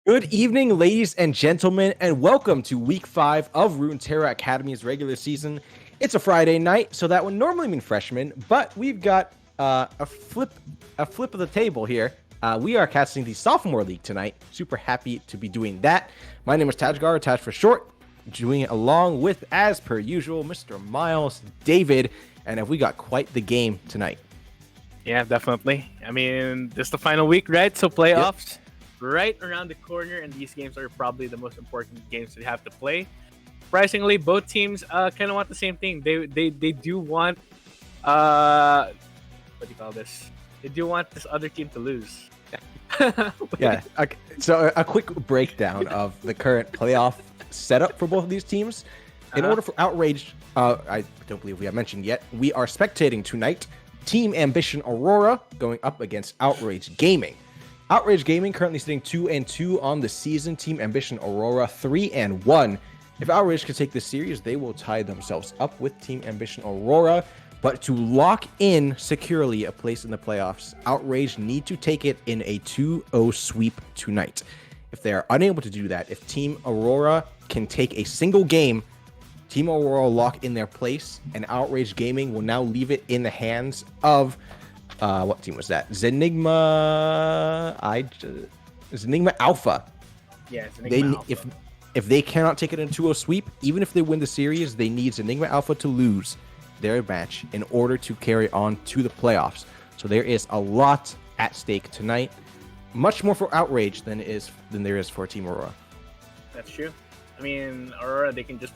Good evening, ladies and gentlemen, and welcome to Week 5 of Runeterra Academy's regular season. It's a Friday night, so that would normally mean freshmen, but we've got a flip of the table here. We are casting the Sophomore League tonight. Super happy to be doing that. My name is Tajgar, Taj for short, doing it along with, as per usual, Mr. Miles, David, and we got quite the game tonight. Yeah, definitely. I mean, this is the final week, right? So playoffs right around the corner, and these games are probably the most important games we have to play. Surprisingly, both teams kind of want the same thing. They do want what do you call this? They do want this other team to lose. Yeah. So a quick breakdown of the current playoff setup for both of these teams. In order for Outrage, I don't believe we have mentioned yet, we are spectating tonight Team Ambition Aurora going up against Outrage Gaming. Outrage Gaming currently sitting 2-2 on the season. Team Ambition Aurora 3-1. If Outrage can take this series, they will tie themselves up with Team Ambition Aurora. But to lock in securely a place in the playoffs, Outrage need to take it in a 2-0 sweep tonight. If they are unable to do that, if Team Aurora can take a single game, Team Aurora will lock in their place, and Outrage Gaming will now leave it in the hands of what team was that? Zenigma Alpha. Yeah, it's Enigma Alpha. If they cannot take it in a 2-0 sweep, even if they win the series, they need Zenigma Alpha to lose their match in order to carry on to the playoffs. So there is a lot at stake tonight. Much more for Outrage than there is for Team Aurora. That's true. I mean, Aurora, they can just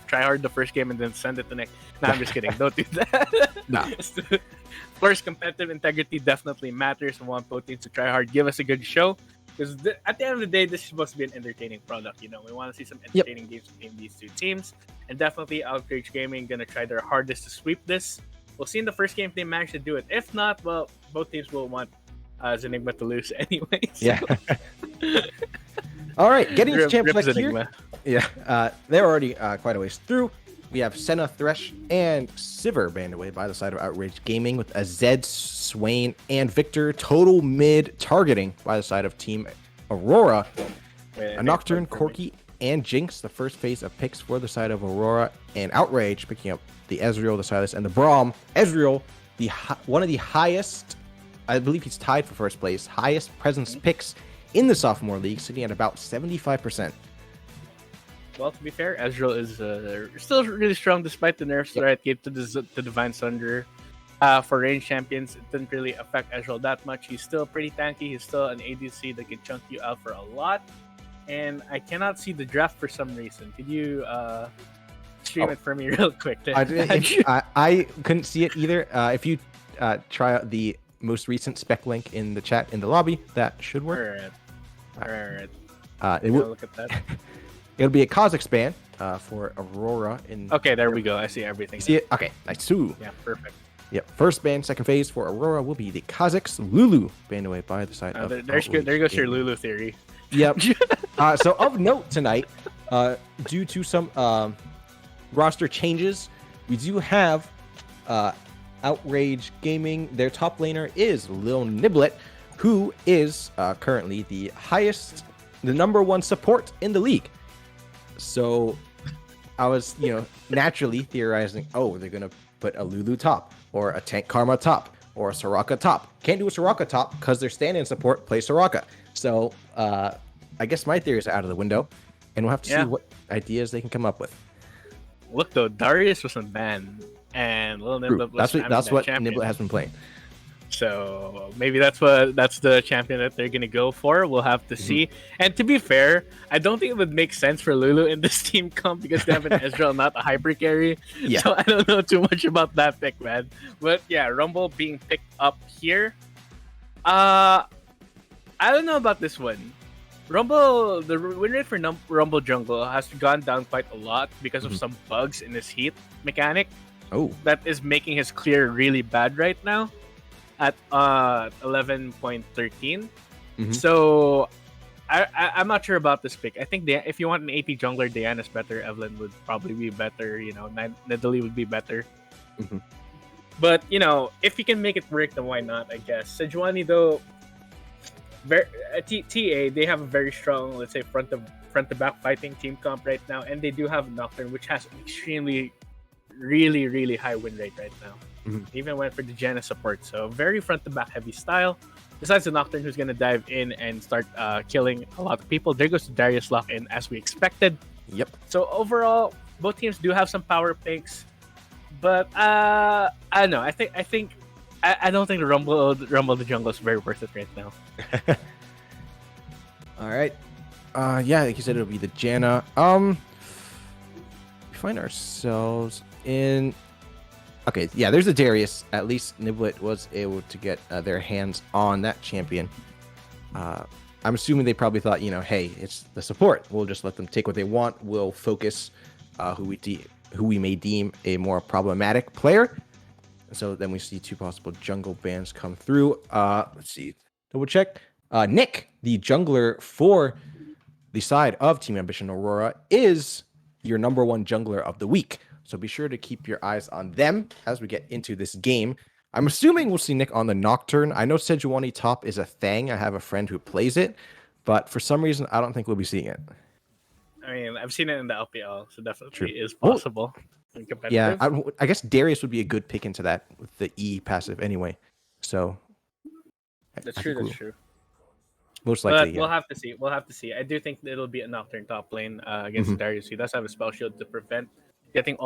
try hard the first game and then send it the next. No, I'm just kidding. Don't do that. Nah. Of course, competitive integrity definitely matters. We want both teams to try hard, give us a good show. Because at the end of the day, this is supposed to be an entertaining product. You know, we want to see some entertaining games between these two teams. And definitely, Outrage Gaming going to try their hardest to sweep this. We'll see in the first game if they manage to do it. If not, well, both teams will want Zenigma to lose anyway. So. Yeah. All right, getting to champ select here. Yeah, they're already quite a ways through. We have Senna, Thresh, and Sivir banned away by the side of Outrage Gaming with a Zed, Swain, and Victor total mid targeting by the side of Team Aurora. A Nocturne, Corki, and Jinx, the first phase of picks for the side of Aurora, and Outrage picking up the Ezreal, the Silas, and the Braum. Ezreal, one of the highest, I believe he's tied for first place, highest presence picks in the Sophomore League, sitting at about 75%. Well, to be fair, Ezreal is still really strong despite the nerfs that gave to the Divine Sunder. For range champions, it didn't really affect Ezreal that much. He's still pretty tanky. He's still an ADC that can chunk you out for a lot. And I cannot see the draft for some reason. Could you stream it for me real quick? I couldn't see it either. If you try out the most recent spec link in the chat in the lobby, that should work. All right. It will look at that. It'll be a Kha'Zix ban for Aurora. Okay, there we go. I see everything. You see it? Okay, nice. Yeah, perfect. Yep. First ban, second phase for Aurora will be the Kha'Zix Lulu banned away by the side of. There goes your Lulu theory. Yep. So of note tonight, due to some roster changes, we do have Outrage Gaming. Their top laner is Lil Niblet, who is currently the number one support in the league. So I was, naturally theorizing, they're going to put a Lulu top or a Tank Karma top or a Soraka top. Can't do a Soraka top because their stand-in support plays Soraka. So I guess my theories are out of the window, and we'll have to see what ideas they can come up with. Look, though, Darius wasn't banned, and Lil Niblet was that's what Niblet has been playing. So maybe that's the champion that they're gonna go for. We'll have to see. And to be fair, I don't think it would make sense for Lulu in this team comp because they have an Ezreal, not a hyper carry. Yeah. So I don't know too much about that pick, man. But yeah, Rumble being picked up here. I don't know about this one. Rumble, the win rate for Rumble Jungle has gone down quite a lot because of some bugs in his heat mechanic. Oh, that is making his clear really bad right now. At 11.13. So I'm not sure about this pick. I think if you want an AP jungler, Diana's better. Evelyn would probably be better. Nidalee would be better. But if you can make it work, then why not? I guess Sejuani though, TA they have a very strong, let's say, front to back fighting team comp right now, and they do have Nocturne, which has an extremely, really, really high win rate right now. Even went for the Janna support, so very front to back heavy style. Besides the Nocturne, who's gonna dive in and start killing a lot of people. There goes the Darius lock in as we expected. Yep. So overall, both teams do have some power picks, but I don't know. I don't think the Rumble the Jungle is very worth it right now. All right. Yeah, like you said, it'll be the Janna. We find ourselves in. Okay, yeah, there's a Darius. At least Niblet was able to get their hands on that champion. I'm assuming they probably thought, hey, it's the support. We'll just let them take what they want. We'll focus who we may deem a more problematic player. So then we see two possible jungle bans come through. Let's see. Double check. Nick, the jungler for the side of Team Ambition Aurora, is your number one jungler of the week. So be sure to keep your eyes on them as we get into this game. I'm assuming we'll see Nick on the Nocturne. I know Sejuani top is a thing. I have a friend who plays it, but for some reason, I don't think we'll be seeing it. I mean, I've seen it in the LPL, so definitely True. is possible. And Yeah, competitive. I guess Darius would be a good pick into that with the E passive anyway. So That's I true. think That's true. most But likely, we'll yeah. have to see. We'll have to see. I do think it'll be a Nocturne top lane against Mhm. Darius. He does have a spell shield to prevent getting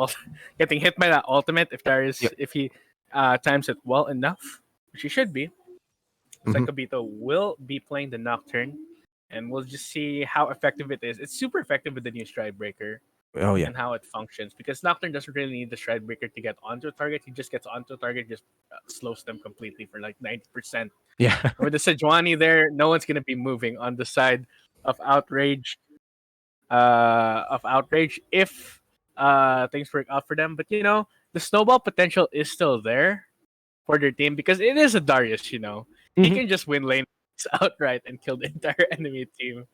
getting hit by that ultimate if Darius Yep. if he times it well enough, which he should be. Mhm. Sakabito will be playing the Nocturne, and we'll just see how effective it is. It's super effective with the new Stride Breaker Oh yeah. and how it functions because Nocturne doesn't really need the Stride Breaker to get onto a target. He just gets onto a target, just slows them completely for like 90%. Yeah. With the Sejuani there, no one's gonna be moving on the side of Outrage. Of Outrage if things work out for them. But the snowball potential is still there for their team because it is a Darius. He Mhm. can just win lane outright and kill the entire enemy team.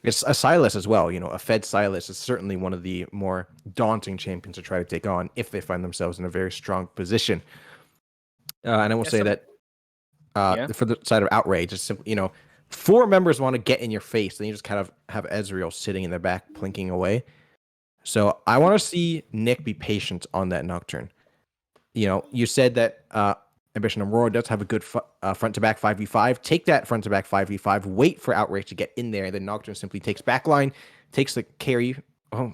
It's a Silas as well. A Fed Silas is certainly one of the more daunting champions to try to take on if they find themselves in a very strong position. And I will Yeah, say that yeah. for the side of Outrage, it's simply, 4 members want to get in your face, then you just kind of have Ezreal sitting in the back, plinking away. So I want to see Nick be patient on that Nocturne. You said that Ambition Aurora does have a good front to back 5v5. Take that front to back 5v5. Wait for Outrage to get in there. Then Nocturne simply takes backline, takes the carry. Oh,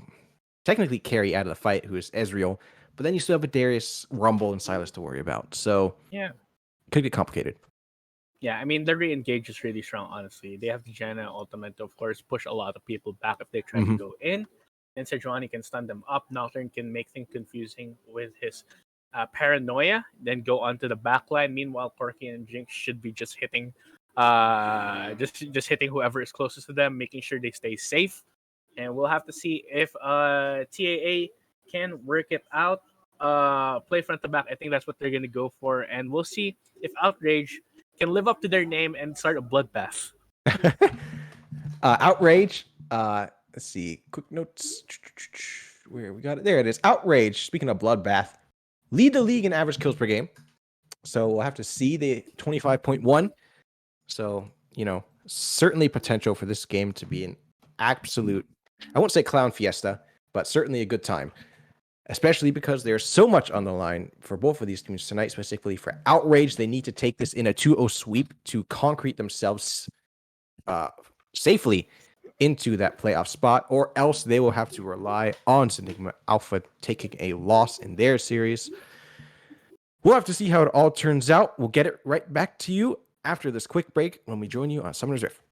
technically carry out of the fight, who is Ezreal. But then you still have a Darius, Rumble, and Silas to worry about. So Yeah. could get complicated. Yeah, I mean, the re-engage is really strong, honestly. They have the Janna ultimate to, of course, push a lot of people back if they try to go in. And Sejuani can stun them up. Nocturne can make things confusing with his paranoia, then go onto the backline. Meanwhile, Corky and Jinx should be just hitting just hitting whoever is closest to them, making sure they stay safe. And we'll have to see if TAA can work it out. Play front to back. I think that's what they're gonna go for. And we'll see if Outrage can live up to their name and start a bloodbath. Outrage. Let's see. Quick notes. Where we got it? There it is. Outrage. Speaking of bloodbath, lead the league in average kills per game. So we'll have to see the 25.1. So certainly potential for this game to be an absolute, I won't say clown fiesta, but certainly a good time. Especially because there's so much on the line for both of these teams tonight, specifically for Outrage. They need to take this in a 2-0 sweep to concrete themselves safely into that playoff spot, or else they will have to rely on Enigma Alpha taking a loss in their series. We'll have to see how it all turns out. We'll get it right back to you after this quick break when we join you on Summoner's Rift.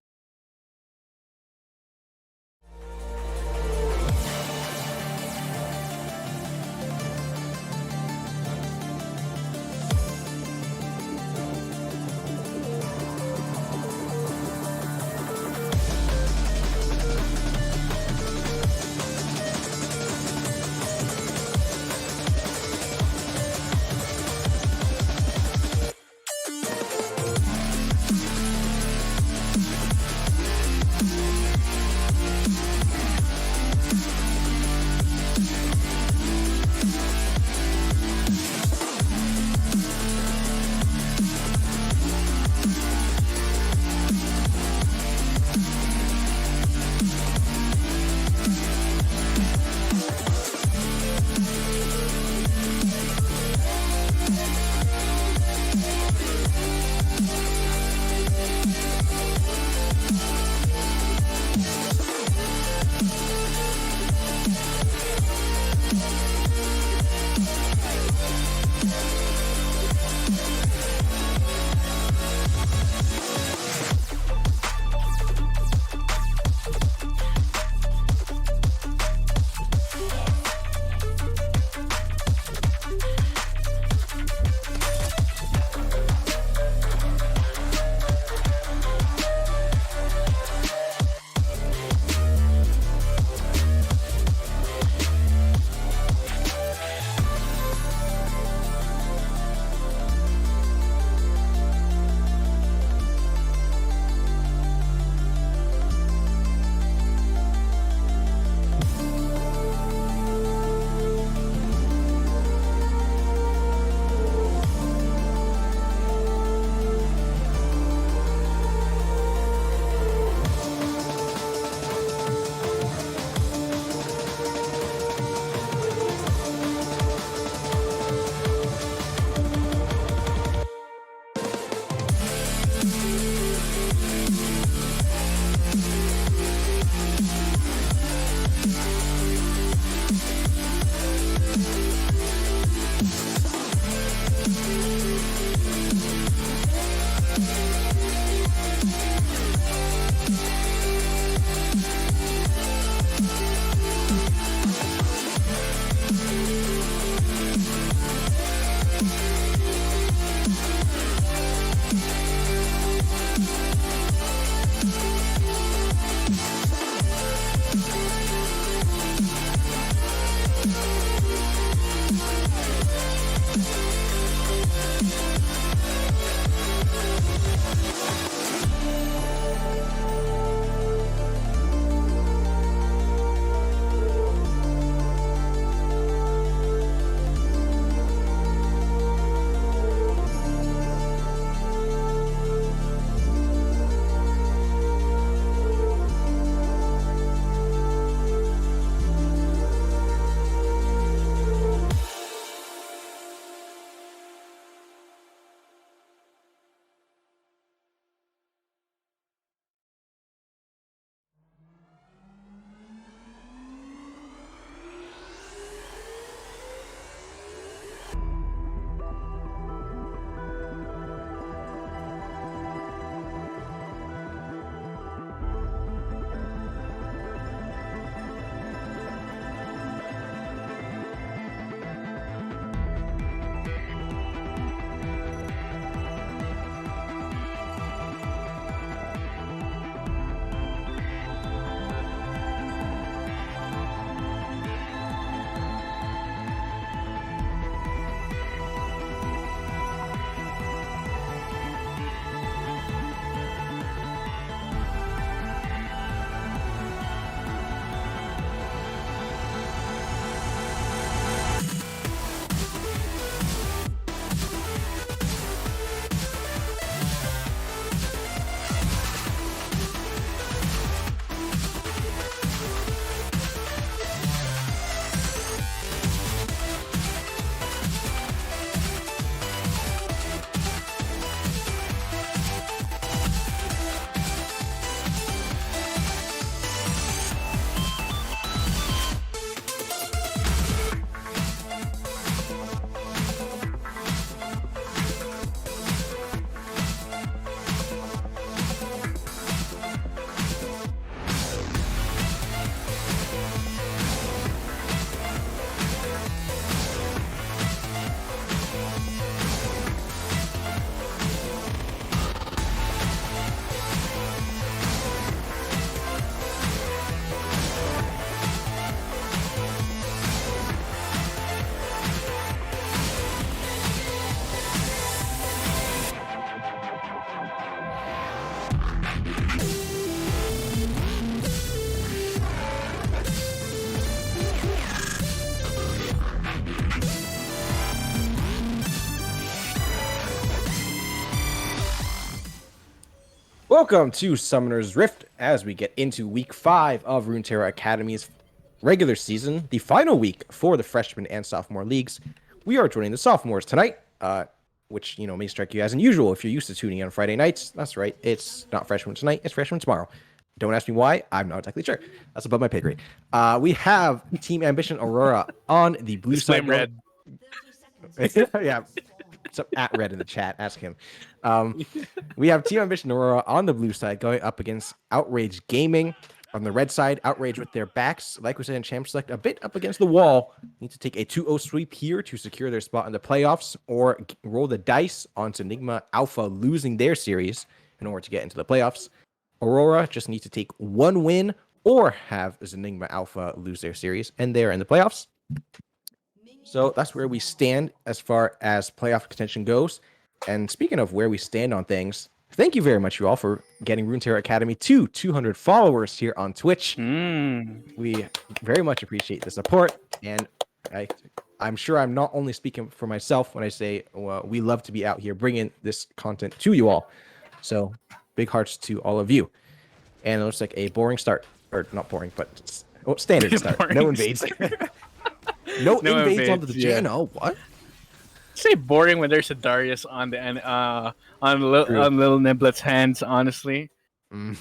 Welcome to Summoner's Rift as we get into week 5 of Runeterra Academy's regular season, the final week for the freshman and sophomore leagues. We are joining the sophomores tonight, which may strike you as unusual if you're used to tuning in on Friday nights. That's right, it's not freshman tonight, it's freshman tomorrow. Don't ask me why, I'm not exactly sure. That's above my pay grade. We have Team Ambition Aurora on the blue Display side. red. Yeah, at red in the chat, ask him. We have Team Ambition Aurora on the blue side going up against Outrage Gaming on the red side. Outrage with their backs, like we said in Champ Select, a bit up against the wall. Need to take a 2-0 sweep here to secure their spot in the playoffs, or roll the dice onto Enigma Alpha losing their series in order to get into the playoffs. Aurora just need to take one win or have Enigma Alpha lose their series, and they're in the playoffs. So that's where we stand as far as playoff contention goes. And speaking of where we stand on things, thank you very much, you all, for getting Runeterra Academy to 200 followers here on Twitch. We very much appreciate the support. And I'm sure I'm not only speaking for myself when I say we love to be out here bringing this content to you all. So big hearts to all of you. And it looks like a boring start. Or not boring, but standard start. No invades. No invades onto the channel. What? Say boring when there's a Darius on the on little Niblet's hands. Honestly,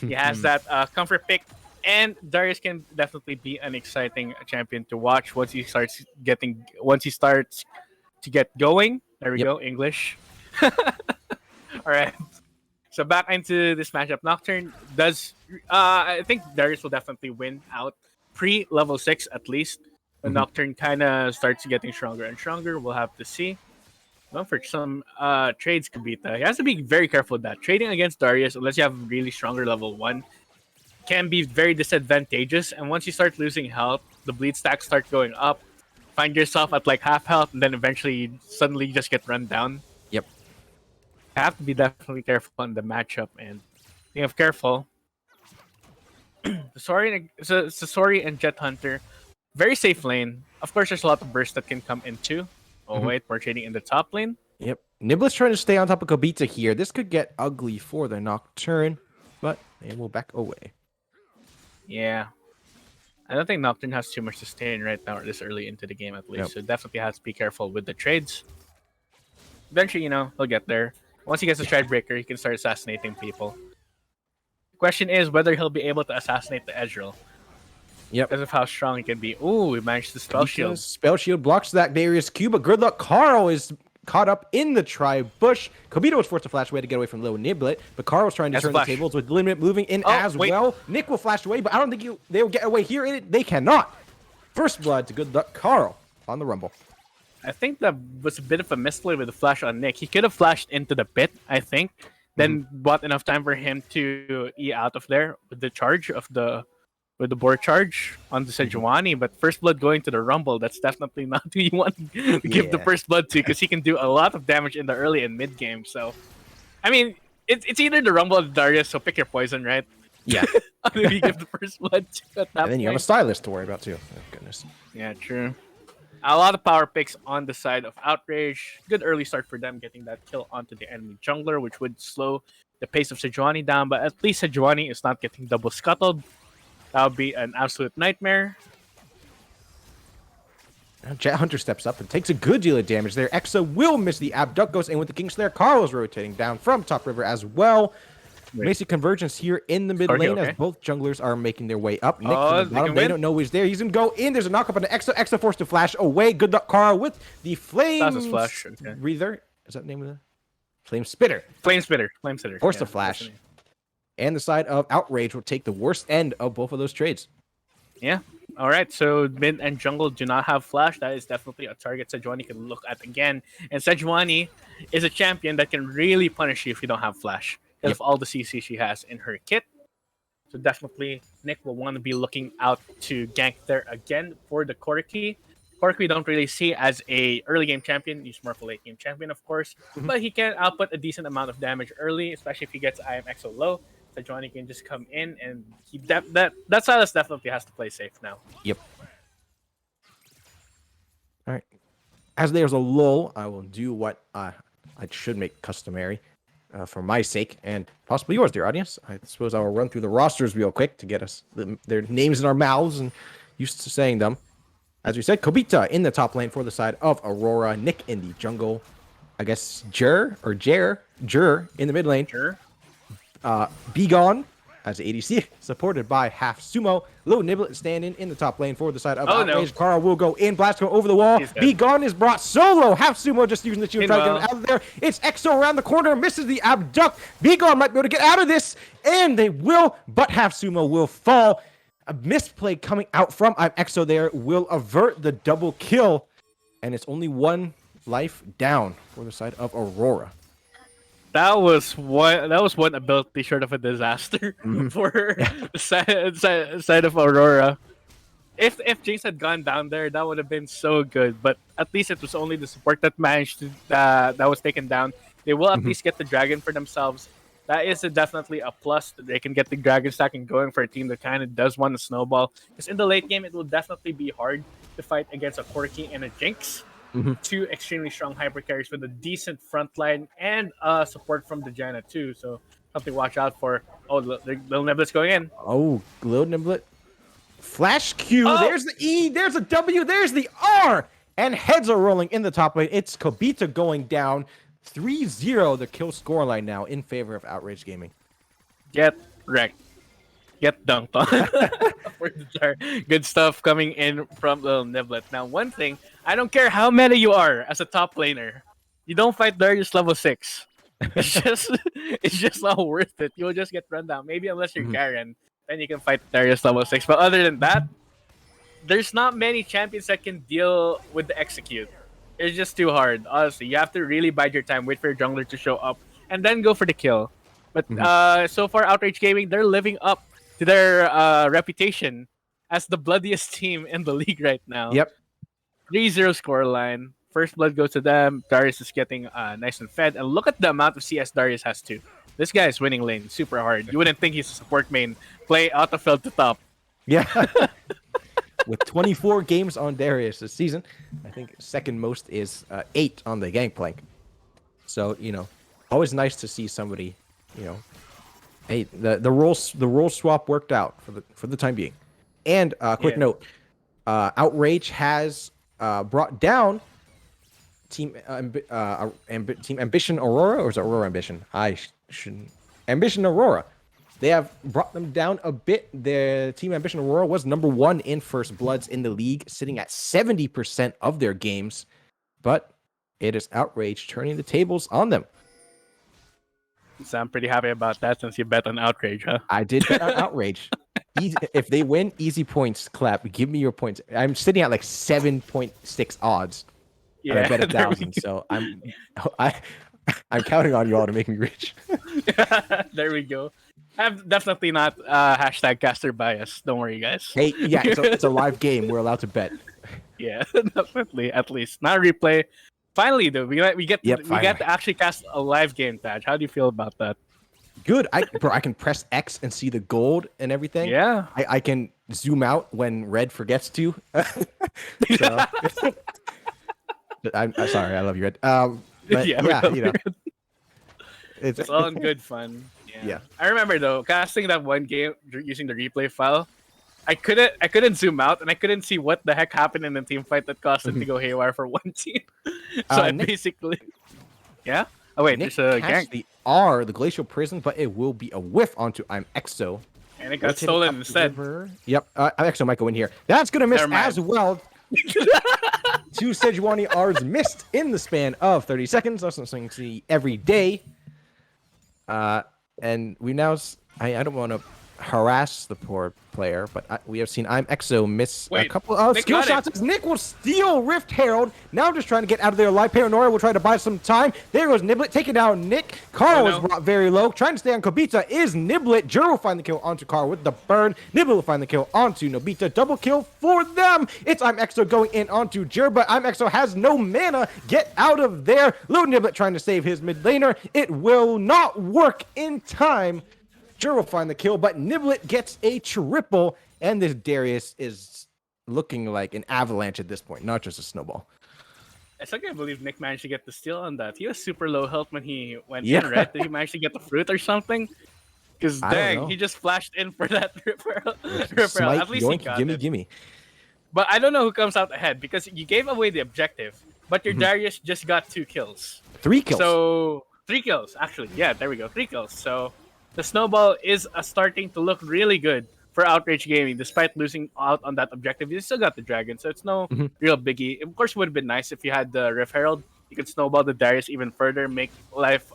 he has that comfort pick, and Darius can definitely be an exciting champion to watch once he starts to get going. There we go, English. All right. So back into this matchup, Nocturne does. I think Darius will definitely win out pre-level 6 at least. When Nocturne kind of starts getting stronger and stronger, we'll have to see. Well, for some trades, Kabita, he has to be very careful with that. Trading against Darius, unless you have really stronger level 1, can be very disadvantageous. And once you start losing health, the bleed stacks start going up. Find yourself at like half health, and then eventually, suddenly, you just get run down. Yep. Have to be definitely careful in the matchup. And being of careful, Sasori and Jet Hunter, very safe lane. Of course, there's a lot of bursts that can come into. Oh, wait, we're trading in the top lane. Yep. Niblet's trying to stay on top of Kobita here. This could get ugly for the Nocturne, but they will back away. Yeah. I don't think Nocturne has too much to stay in right now, or this early into the game at least. So definitely has to be careful with the trades. Eventually, he'll get there. Once he gets a stride breaker, he can start assassinating people. Question is whether he'll be able to assassinate the Ezreal. Yep. Because of how strong he can be. Ooh, he managed to spell shield. Spell shield blocks that Darius Q, but good luck. Carl is caught up in the tri-bush. Kobita was forced to flash away to get away from Low Niblet, but Carl was trying to turn the tables with Limit moving in well. Nick will flash away, but I don't think they will get away here. They cannot. First blood to good luck Carl on the Rumble. I think that was a bit of a misplay with the flash on Nick. He could have flashed into the pit, I think, then bought enough time for him to E out of there with the charge of the board charge on the Sejuani, but first blood going to the Rumble, that's definitely not who you want to give the first blood to, because he can do a lot of damage in the early and mid game. So, I mean, it's either the Rumble or the Darius, so pick your poison, right? Yeah. Who you give the first blood to at that And then you have a stylist to worry about too. Oh, goodness. Yeah, true. A lot of power picks on the side of Outrage. Good early start for them, getting that kill onto the enemy jungler, which would slow the pace of Sejuani down, but at least Sejuani is not getting double scuttled. That would be an absolute nightmare. Jet Hunter steps up and takes a good deal of damage there. Exa will miss the abduct, goes in with the Kingslayer. Carl's rotating down from top river as well. Basic convergence here in the mid lane as both junglers are making their way up. Nick from the bottom, they don't know he's there. He's going to go in. There's a knock-up on the Exa. Exa forced to flash away. Good luck, Carl, with the Flame Breather. Is that the name of the? Flame Spitter. Flame Spitter. Forced to flash. And the side of Outrage will take the worst end of both of those trades. Yeah. All right. So mid and jungle do not have flash. That is definitely a target Sejuani can look at again. And Sejuani is a champion that can really punish you if you don't have flash, because of all the CC she has in her kit. So definitely Nick will want to be looking out to gank there again for the Corki. Corki we don't really see as a early game champion. He's more of a late game champion, of course. But he can output a decent amount of damage early, especially if he gets IMXO low. Sejuani can just come in, and that Silas definitely has to play safe now. Yep. All right. As there's a lull, I will do what I should make customary. for my sake and possibly yours, dear audience. I suppose I will run through the rosters real quick to get us their names in our mouths and used to saying them. As we said, Kobita in the top lane for the side of Aurora, Nick in the jungle, I guess Jer in the mid lane, Sure. Be Gone as ADC, supported by Half Sumo. Low Niblet standing in the top lane for the side of Outrage. No. Carl will go in, blast go over the wall. Be Gone is brought solo. Half Sumo just using the shield, trying to get him out of there. It's Exo around the corner, misses the abduct. Be Gone might be able to get out of this, and they will, but Half Sumo will fall. A misplay coming out from I'm Exo there will avert the double kill, and it's only one life down for the side of Aurora. That was one ability short of a disaster for the side of Aurora. If Jinx had gone down there, that would have been so good. But at least it was only the support that managed to that was taken down. They will at least get the dragon for themselves. That is definitely a plus that they can get the dragon stacking going for a team that kind of does want to snowball. Because in the late game, it will definitely be hard to fight against a Corki and a Jinx. Two extremely strong hyper carries with a decent front line and support from the Janna too. So something to watch out for. Oh, little Niblet's going in. Oh, little Niblet. Flash Q. Oh. There's the E. There's the W. There's the R. And heads are rolling in the top lane. It's Kobita going down. 3-0 the kill scoreline now in favor of Outrage Gaming. Get wrecked. Get dunked on. Good stuff coming in from little Niblet. Now, one thing, I don't care how meta you are as a top laner, you don't fight Darius level 6. It's just not worth it. You'll just get run down. Maybe unless you're Garen, then you can fight Darius level 6. But other than that, there's not many champions that can deal with the execute. It's just too hard. Honestly, you have to really bide your time, wait for your jungler to show up, and then go for the kill. But so far, Outrage Gaming, they're living up to their reputation as the bloodiest team in the league right now. Yep. 3-0 scoreline. First blood goes to them. Darius is getting nice and fed. And look at the amount of CS Darius has too. This guy is winning lane super hard. You wouldn't think he's a support main. Play autofill to top. Yeah. With 24 games on Darius this season, I think second most is 8 on the Gangplank. So, always nice to see somebody, hey, the role swap worked out for the time being. And quick note, Outrage has brought down Team Ambition Aurora, or is it Aurora Ambition? Ambition Aurora. They have brought them down a bit. Their Team Ambition Aurora was number 1 in first bloods in the league, sitting at 70% of their games. But it is Outrage turning the tables on them. So I'm pretty happy about that since you bet on Outrage, huh? I did bet on Outrage. If they win, easy points, clap. Give me your points. I'm sitting at like 7.6 odds. Yeah, I bet 1,000. So I'm counting on you all to make me rich. There we go. I'm definitely not hashtag caster bias. Don't worry, guys. Hey, yeah, it's a live game. We're allowed to bet. Yeah, definitely. At least not a replay. Finally, though, we get to actually cast a live game, Taj. How do you feel about that? Good. I can press X and see the gold and everything. Yeah. I can zoom out when Red forgets to. I'm sorry. I love you, Red. But yeah, it's all in good fun. Yeah. I remember though, casting that one game using the replay file, I couldn't zoom out and I couldn't see what the heck happened in the team fight that caused it to go haywire for one team. So I basically, yeah. Oh wait, Nick there's a gank. The R, the Glacial Prison, but it will be a whiff onto I'm Exo. And it got stolen instead. Yep, I'm Exo might go in here. That's gonna miss as well. 2 Sejuani R's missed in the span of 30 seconds. That's something you see every day. And we now, I don't want to harass the poor player, but we have seen I'm Exo miss a couple of skill shots as Nick will steal Rift Herald. Now just trying to get out of there alive. Paranoia will try to buy some time. There goes Niblet, taking down Nick. Carl was brought very low. Trying to stay on Kobita is Niblet. Juro will find the kill onto Carl with the burn. Niblet will find the kill onto Nobita. Double kill for them. It's I'm Exo going in onto Jur, but I'm Exo has no mana. Get out of there. Little Niblet trying to save his mid laner. It will not work in time. Jur will find the kill, but Niblet gets a triple, and this Darius is looking like an avalanche at this point, not just a snowball. I still can't believe Nick managed to get the steal on that. He was super low health when he went Yeah. in, right? Did he manage to get the fruit or something? Because I don't dang, know. he just flashed in for that referral. Smite, At least he yoink, got gimme, it. gimme. But I don't know who comes out ahead because you gave away the objective, but your Mhm. Darius just got 2 kills. 3 kills. So 3 kills, actually. Yeah, there we go. 3 kills. So the snowball is starting to look really good for Outrage Gaming, despite losing out on that objective. You still got the dragon, so it's no Mhm. real biggie. Of course, it would have been nice if you had the Rift Herald. You could snowball the Darius even further, make life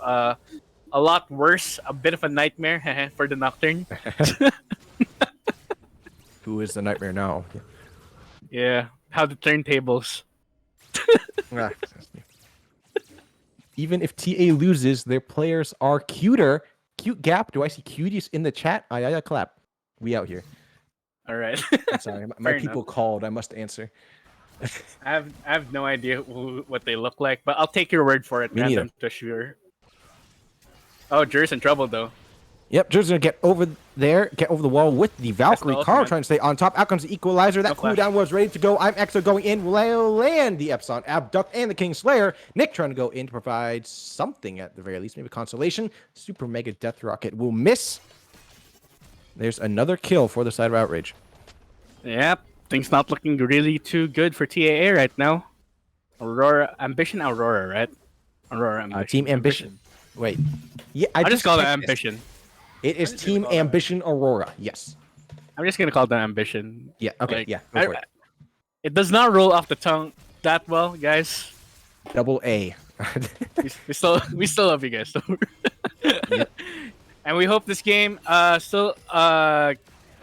a lot worse, a bit of a nightmare for the Nocturne. Who is the nightmare now? Yeah, how the turntables. Ah, even if TA loses, their players are cuter. Cute gap. Do I see cuties in the chat? I clap. We out here. All right. I'm sorry. My Fair people enough. called. I must answer. I have no idea what they look like, but I'll take your word for it. Me neither. Random to sure. Oh, Jer's in trouble though. Yep, Jer's gonna get over there, get over the wall with the Valkyrie. the Carl ultimate. trying to stay on top. Out comes the Equalizer. That flash. cooldown was ready to go. I'm Exo going in. Land the Epson, Abduct, and the King Slayer. Nick trying to go in to provide something at the very least, maybe consolation. Super Mega Death Rocket will miss. There's another kill for the side of Outrage. Yep, things not looking really too good for TAA right now. Aurora, Aurora, right? Aurora, Ambition. Team Ambition. Wait. Yeah, I just call it checked this. Ambition. It is Team Ambition Aurora. Yes. I'm just gonna call them Ambition. Yeah. Okay. Like, Yeah. Go for it. It does not roll off the tongue that well, guys. Double A. We still love you guys. Yep. And we hope this game still as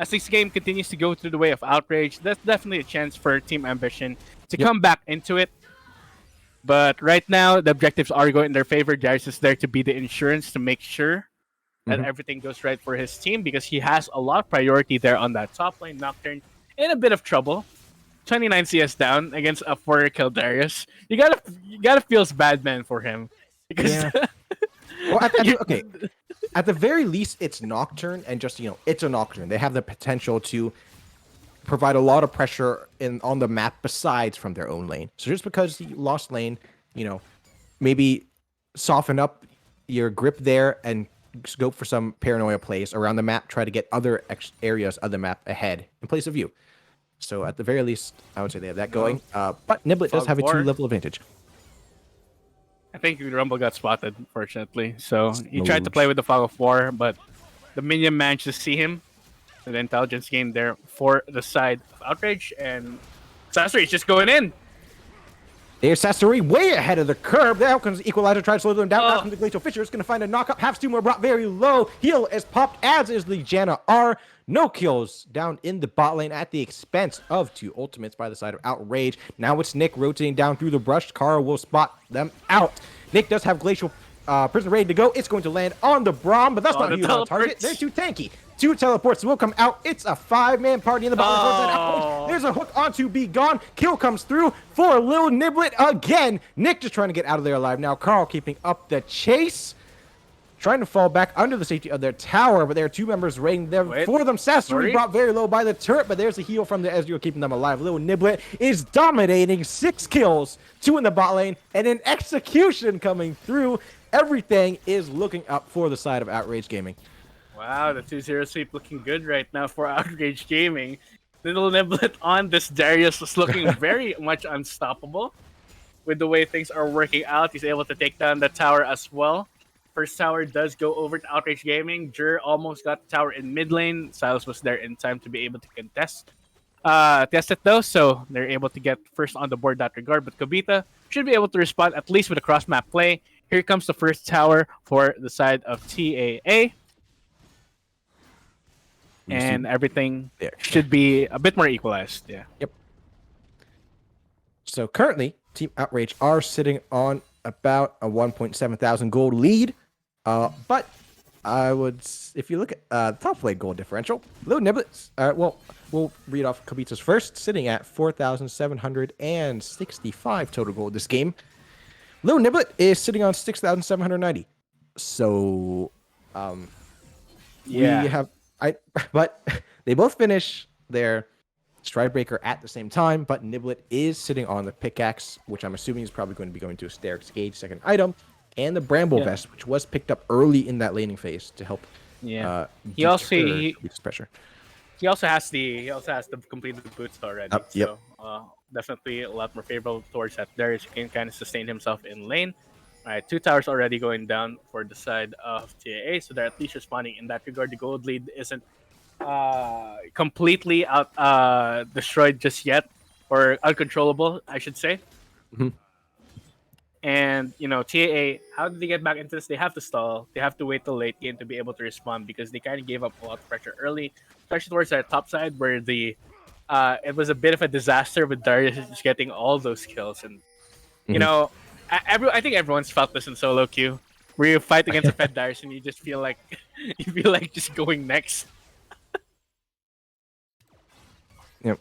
this game continues to go through the way of Outrage, that's definitely a chance for Team Ambition to come back into it. But right now the objectives are going in their favor. Darius is there to be the insurance to make sure that everything goes right for his team because he has a lot of priority there on that top lane. Nocturne in a bit of trouble. 29 CS down against a 4-kill Darius. You gotta feel bad, man, for him because Well, okay. At the very least, it's Nocturne, and just it's a Nocturne. They have the potential to provide a lot of pressure on the map besides from their own lane. So just because you lost lane, maybe soften up your grip there and go for some paranoia plays around the map. Try to get other areas of the map ahead in place of you. So at the very least, I would say they have that going. But Niblet does have a 2-level advantage. I think Rumble got spotted, fortunately. So he tried to play with the Fog of War, but the minion managed to see him. So the intelligence gain there for the side of Outrage, and Sasori is just going in. There's Sasori way ahead of the curve. There comes the Equalizer, tries to slow them down. Now comes the Glacial Fisher. It's going to find a knock-up. Half Steamer brought very low. Heal is popped, as is the Janna R. No kills down in the bot lane at the expense of 2 ultimates by the side of Outrage. Now it's Nick rotating down through the brush. Kara will spot them out. Nick does have Glacial Prison ready to go. It's going to land on the Braum, but that's not who you want to target. They're too tanky. 2 teleports will come out. It's a 5-man party in the bottom. There's a hook onto Be Gone. Kill comes through for Lil Niblet again. Nick just trying to get out of there alive now. Carl keeping up the chase. Trying to fall back under the safety of their tower, but there are 2 members raiding them for them. Sasori brought very low by the turret, but there's a heal from the Ezreal keeping them alive. Lil Niblet is dominating. 6 kills, 2 in the bot lane, and an execution coming through. Everything is looking up for the side of Outrage Gaming. Wow, the 2-0 sweep looking good right now for Outrage Gaming. Little Niblet on this Darius is looking very much unstoppable. With the way things are working out, he's able to take down the tower as well. First tower does go over to Outrage Gaming. Jur almost got the tower in mid lane. Silas was there in time to be able to test it though, so they're able to get first on the board in that regard. But Kobita should be able to respond at least with a cross map play. Here comes the first tower for the side of TAA. And everything should be a bit more equalized. Yeah. Yep. So currently, Team Outrage are sitting on about a 1.7 thousand gold lead. But I would, if you look at the top lane gold differential, Lil Niblets, we'll read off Kobita's first, sitting at 4,765 total gold this game. Lil Niblet is sitting on 6,790. So, we have, but they both finish their Stridebreaker at the same time, but Niblet is sitting on the pickaxe, which I'm assuming is probably going to be going to a Sterix Gauge second item, and the Bramble Vest, which was picked up early in that laning phase to help He also deter pressure. he also has the completed boots already. Yep. So definitely a lot more favorable towards that. Darius can kind of sustain himself in lane. All right, 2 towers already going down for the side of TAA, so they're at least responding in that regard. The gold lead isn't completely destroyed just yet, or uncontrollable, I should say. Mhm. And TAA, how did they get back into this? They have to stall. They have to wait till late game to be able to respond because they kind of gave up a lot of pressure early, especially towards that top side where it was a bit of a disaster with Darius just getting all those kills. And I think everyone's felt this in solo queue, where you fight against a Fed Darius and you just feel like just going next. Yep.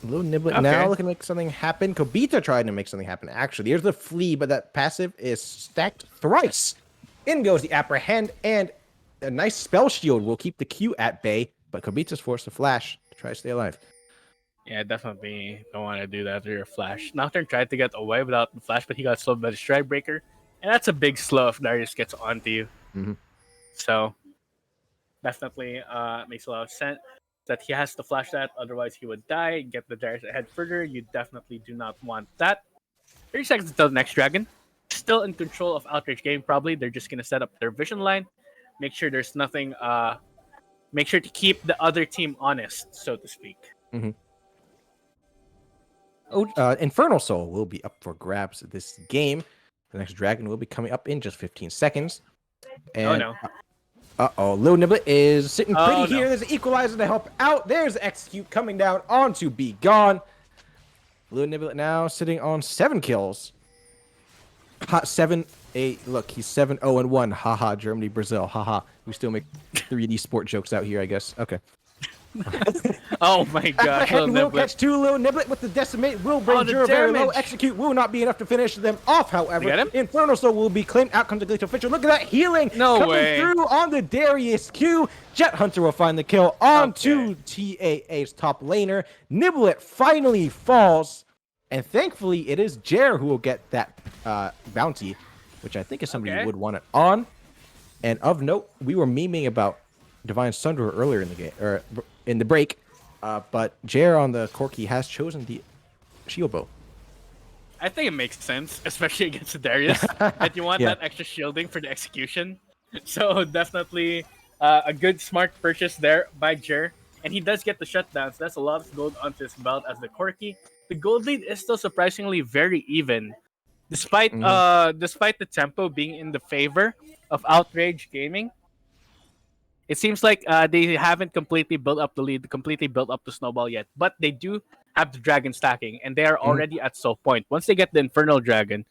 Little Niblet now looking to make something happen. Kobita tried to make something happen. Actually, here's the Flee, but that passive is stacked thrice. In goes the Apprehend, and a nice spell shield will keep the Q at bay, but Kobita's forced to flash to try to stay alive. Yeah, definitely don't want to do that to your flash. Nocturne tried to get away without the flash, but he got slowed by the Stridebreaker, and that's a big slow if Darius gets onto you. Mm-hmm. So definitely makes a lot of sense that he has to flash that, otherwise he would die, get the Darius ahead further. You definitely do not want that. 30 seconds until the next dragon. Still in control of Outrage game, probably. They're just going to set up their vision line. Make sure there's nothing... make sure to keep the other team honest, so to speak. Mm-hmm. Infernal Soul will be up for grabs this game. The next dragon will be coming up in just 15 seconds. And, Lil Niblet is sitting pretty here. There's an Equalizer to help out. There's Execute coming down onto Be Gone. Lil Niblet now sitting on 7 kills. 7-8. Look, he's 7-0-1. Haha, Germany, Brazil. Haha. We still make 3D sport jokes out here, I guess. Okay. Oh my gosh. Will catch 2. Lil Niblet with the Decimate will bring Jura very low. Execute will not be enough to finish them off, however. Infernal Soul will be claimed. Out comes the Glitch Official. Look at that healing coming through on the Darius Q. Jet Hunter will find the kill onto TAA's top laner. Niblet finally falls. And thankfully, it is Jer who will get that bounty, which I think is somebody who would want it on. And of note, we were memeing about Divine Sunderer earlier in the game, or in the break, but Jer on the Corki has chosen the shield bow. I think it makes sense, especially against the Darius, that you want that extra shielding for the execution. So definitely a good smart purchase there by Jer, and he does get the shutdown, so that's a lot of gold onto his belt as the Corki. The gold lead is still surprisingly very even, despite the tempo being in the favor of Outrage Gaming. It seems like they haven't completely built up the lead, completely built up the snowball yet, but they do have the dragon stacking, and they are already at soul point. Once they get the Infernal Dragon,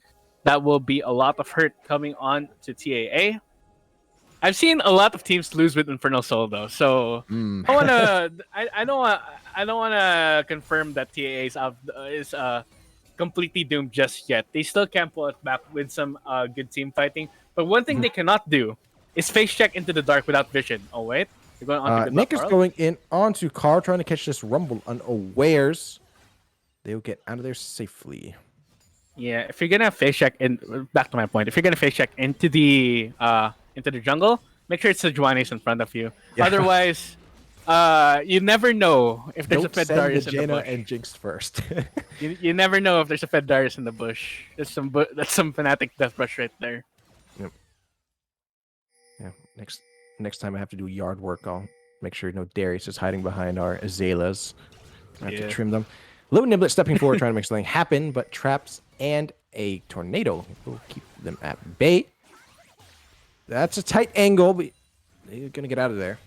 that will be a lot of hurt coming on to TAA. I've seen a lot of teams lose with Infernal Soul though, so I don't wanna confirm that TAA is completely doomed just yet. They still can pull it back with some good team fighting, but one thing they cannot do is face check into the dark without vision. Oh wait, they're going on to Nick is going in onto Carl, trying to catch this Rumble unawares. They'll get out of there safely. Yeah, if you're gonna face check in, back to my point, if you're gonna face check into the jungle, make sure it's the Juanes in front of you. Yeah. Otherwise, you never know if there's a Fed Darius in the bush. And Jinx first. you never know if there's a Fed Darius in the bush. That's some Fnatic death brush right there. Yep. Yeah. Next time I have to do yard work, I'll make sure Darius is hiding behind our Azalas. I have to trim them. Little Niblet stepping forward, trying to make something happen, but traps and a tornado will keep them at bay. That's a tight angle, but they're gonna get out of there.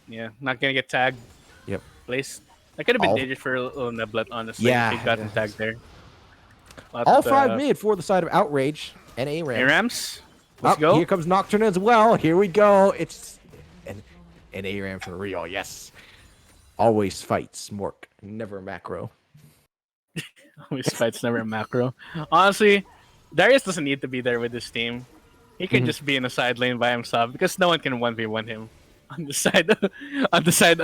Yeah, not gonna get tagged. Yep. Place. That could have been dangerous for Little Niblet, honestly. Yeah. If he gotten tagged there. All 5 mid for the side of Outrage and ARAMs. ARAMs? Let's go. Here comes Nocturne as well. Here we go. It's an ARAM for real. Yes. Always fights Mork, never macro. Always fights, never macro. Honestly, Darius doesn't need to be there with this team. He can just be in the side lane by himself because no one can 1v1 him. on the side of, other side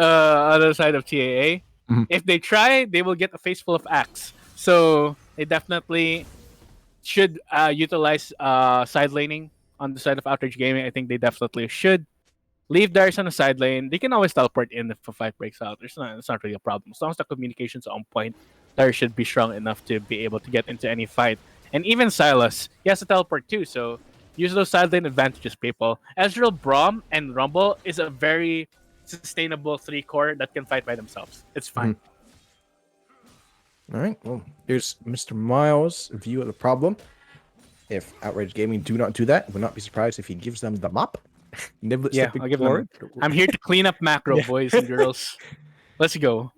of TAA. Mhm. If they try, they will get a face full of axe. So they definitely should utilize side laning on the side of Outrage Gaming. I think they definitely should leave Darius on the side lane. They can always teleport in if a fight breaks out. It's not really a problem. As long as the communication's on point, Darius should be strong enough to be able to get into any fight. And even Silas, he has to teleport too, so use those side lane advantages, people. Ezreal, Braum, and Rumble is a very sustainable 3 core that can fight by themselves. It's fine. All right. Well, here's Mr. Miles' view of the problem. If Outrage Gaming do not do that, would not be surprised if he gives them the mop. Niblet Yeah, stepping I'll give forward. them. I'm here to clean up macro, boys and girls. Let's go.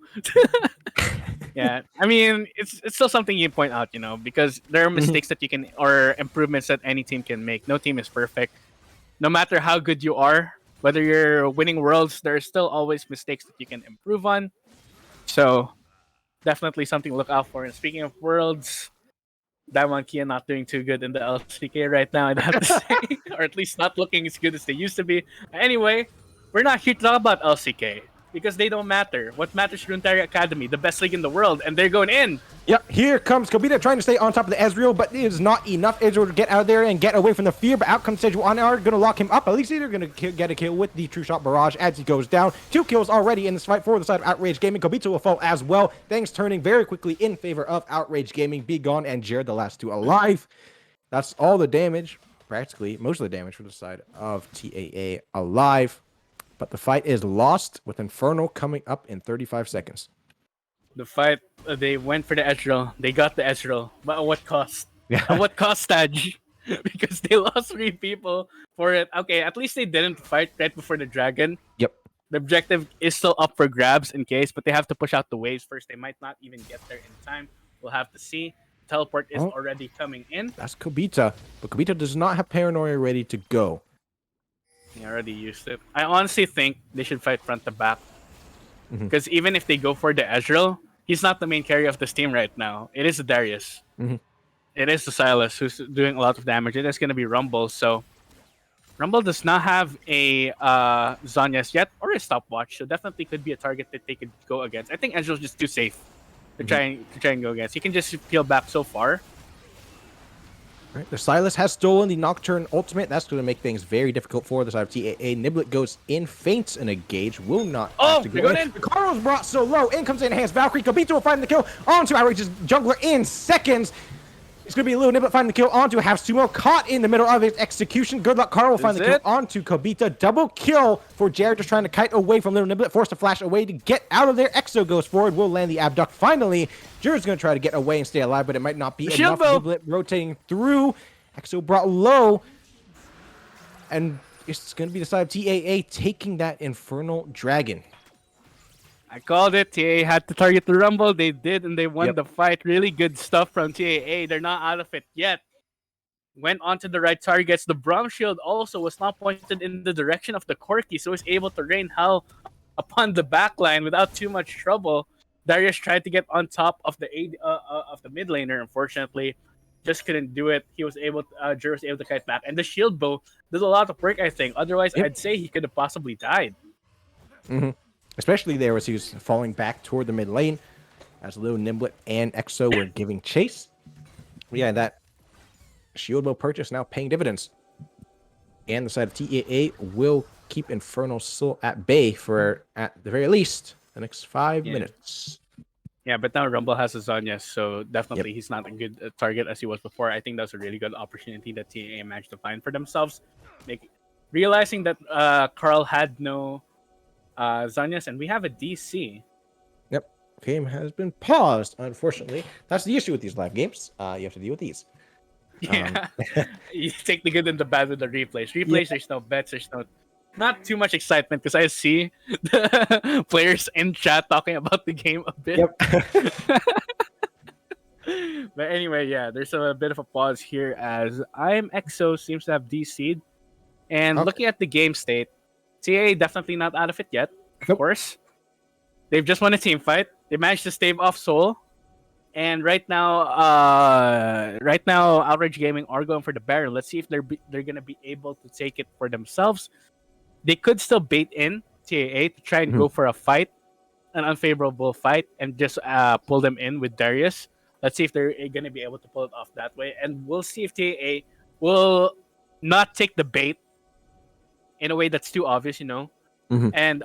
Yeah, I mean, it's still something you point out, because there are mistakes that you can, or improvements that any team can make. No team is perfect. No matter how good you are, whether you're winning worlds, there are still always mistakes that you can improve on. So, definitely something to look out for. And speaking of worlds, Diamond Kia not doing too good in the LCK right now, I'd have to say. Or at least not looking as good as they used to be. Anyway, we're not here to talk about LCK because they don't matter. What matters is Runeterra Academy, the best league in the world, and they're going in. Yep, here comes Kobita trying to stay on top of the Ezreal, but it is not enough. Ezreal to get out of there and get away from the fear, but out comes Sejuani, going to lock him up. At least they're going to get a kill with the True Shot Barrage as he goes down. 2 kills already in this fight for the side of Outrage Gaming. Kobita will fall as well. Things turning very quickly in favor of Outrage Gaming. Be Gone and Jared, the last 2 alive. That's all the damage, practically, most of the damage for the side of TAA alive. But the fight is lost with Inferno coming up in 35 seconds. The fight, they went for the Ezreal. They got the Ezreal. But at what cost? Yeah. At what cost, Taj? Because they lost 3 people for it. Okay, at least they didn't fight right before the dragon. Yep. The objective is still up for grabs in case, but they have to push out the waves first. They might not even get there in time. We'll have to see. Teleport is already coming in. That's Kobita. But Kobita does not have Paranoia ready to go. He already used it. I honestly think they should fight front to back. Because even if they go for the Ezreal, he's not the main carry of this team right now. It is the Darius. It is the Silas who's doing a lot of damage. It is going to be Rumble. So Rumble does not have a Zhonya's yet or a stopwatch. So definitely could be a target that they could go against. I think Ezreal's just too safe to try and go against. He can just peel back so far. Right. The Silas has stolen the Nocturne ultimate. That's going to make things very difficult for the side of TAA. Niblet goes in, feints and a gauge. Will not have to go in. Carl's brought so low. In comes in hands. Valkyrie. Kobita will find the kill onto Outrage's jungler in seconds. It's going to be a little Niblet finding the kill onto Have Sumo. Caught in the middle of his execution. Good luck. Carl will find the kill onto Kobita. Double kill for Jared, just trying to kite away from Little Niblet. Forced to flash away to get out of there. Exo goes forward. Will land the abduct. Finally, Jared's going to try to get away and stay alive, but it might not be enough. Niblet rotating through. Exo brought low. And it's going to be the side of TAA taking that Infernal Dragon. I called it. TAA had to target the Rumble. They did, and they won the fight. Really good stuff from TAA. They're not out of it yet. Went onto the right targets. The Braum shield also was not pointed in the direction of the Corki, so was able to rain hell upon the backline without too much trouble. Darius tried to get on top of the mid laner. Unfortunately, just couldn't do it. He was able. Jer was able to kite back, and the shield bow did a lot of work. I think. Otherwise, I'd say he could have possibly died. Especially there as he was falling back toward the mid lane, as Little Niblet and Exo were giving chase. Yeah, that shield bow purchase now paying dividends. And the side of TAA will keep Infernal Soul at bay for, at the very least, the next 5 minutes. Yeah, but now Rumble has a Zhonya's, so definitely he's not a good target as he was before. I think that was a really good opportunity that TAA managed to find for themselves. Realizing that Carl had no Zhonya's, and we have a DC. Yep, game has been paused, unfortunately. That's the issue with these live games. You have to deal with these. Yeah, you take the good and the bad with the replays. There's no bets, there's not too much excitement because I see the players in chat talking about the game a bit. But anyway, yeah, there's a bit of a pause here as Exo seems to have DC'd. And looking at the game state, TA definitely not out of it yet, of course. They've just won a team fight. They managed to stave off Soul. And right now, Outrage Gaming are going for the Baron. Let's see if they're going to be able to take it for themselves. they could still bait in TAA to try and go for a fight, an unfavorable fight, and just pull them in with Darius. Let's see if they're going to be able to pull it off that way, and we'll see if TAA will not take the bait in a way that's too obvious, and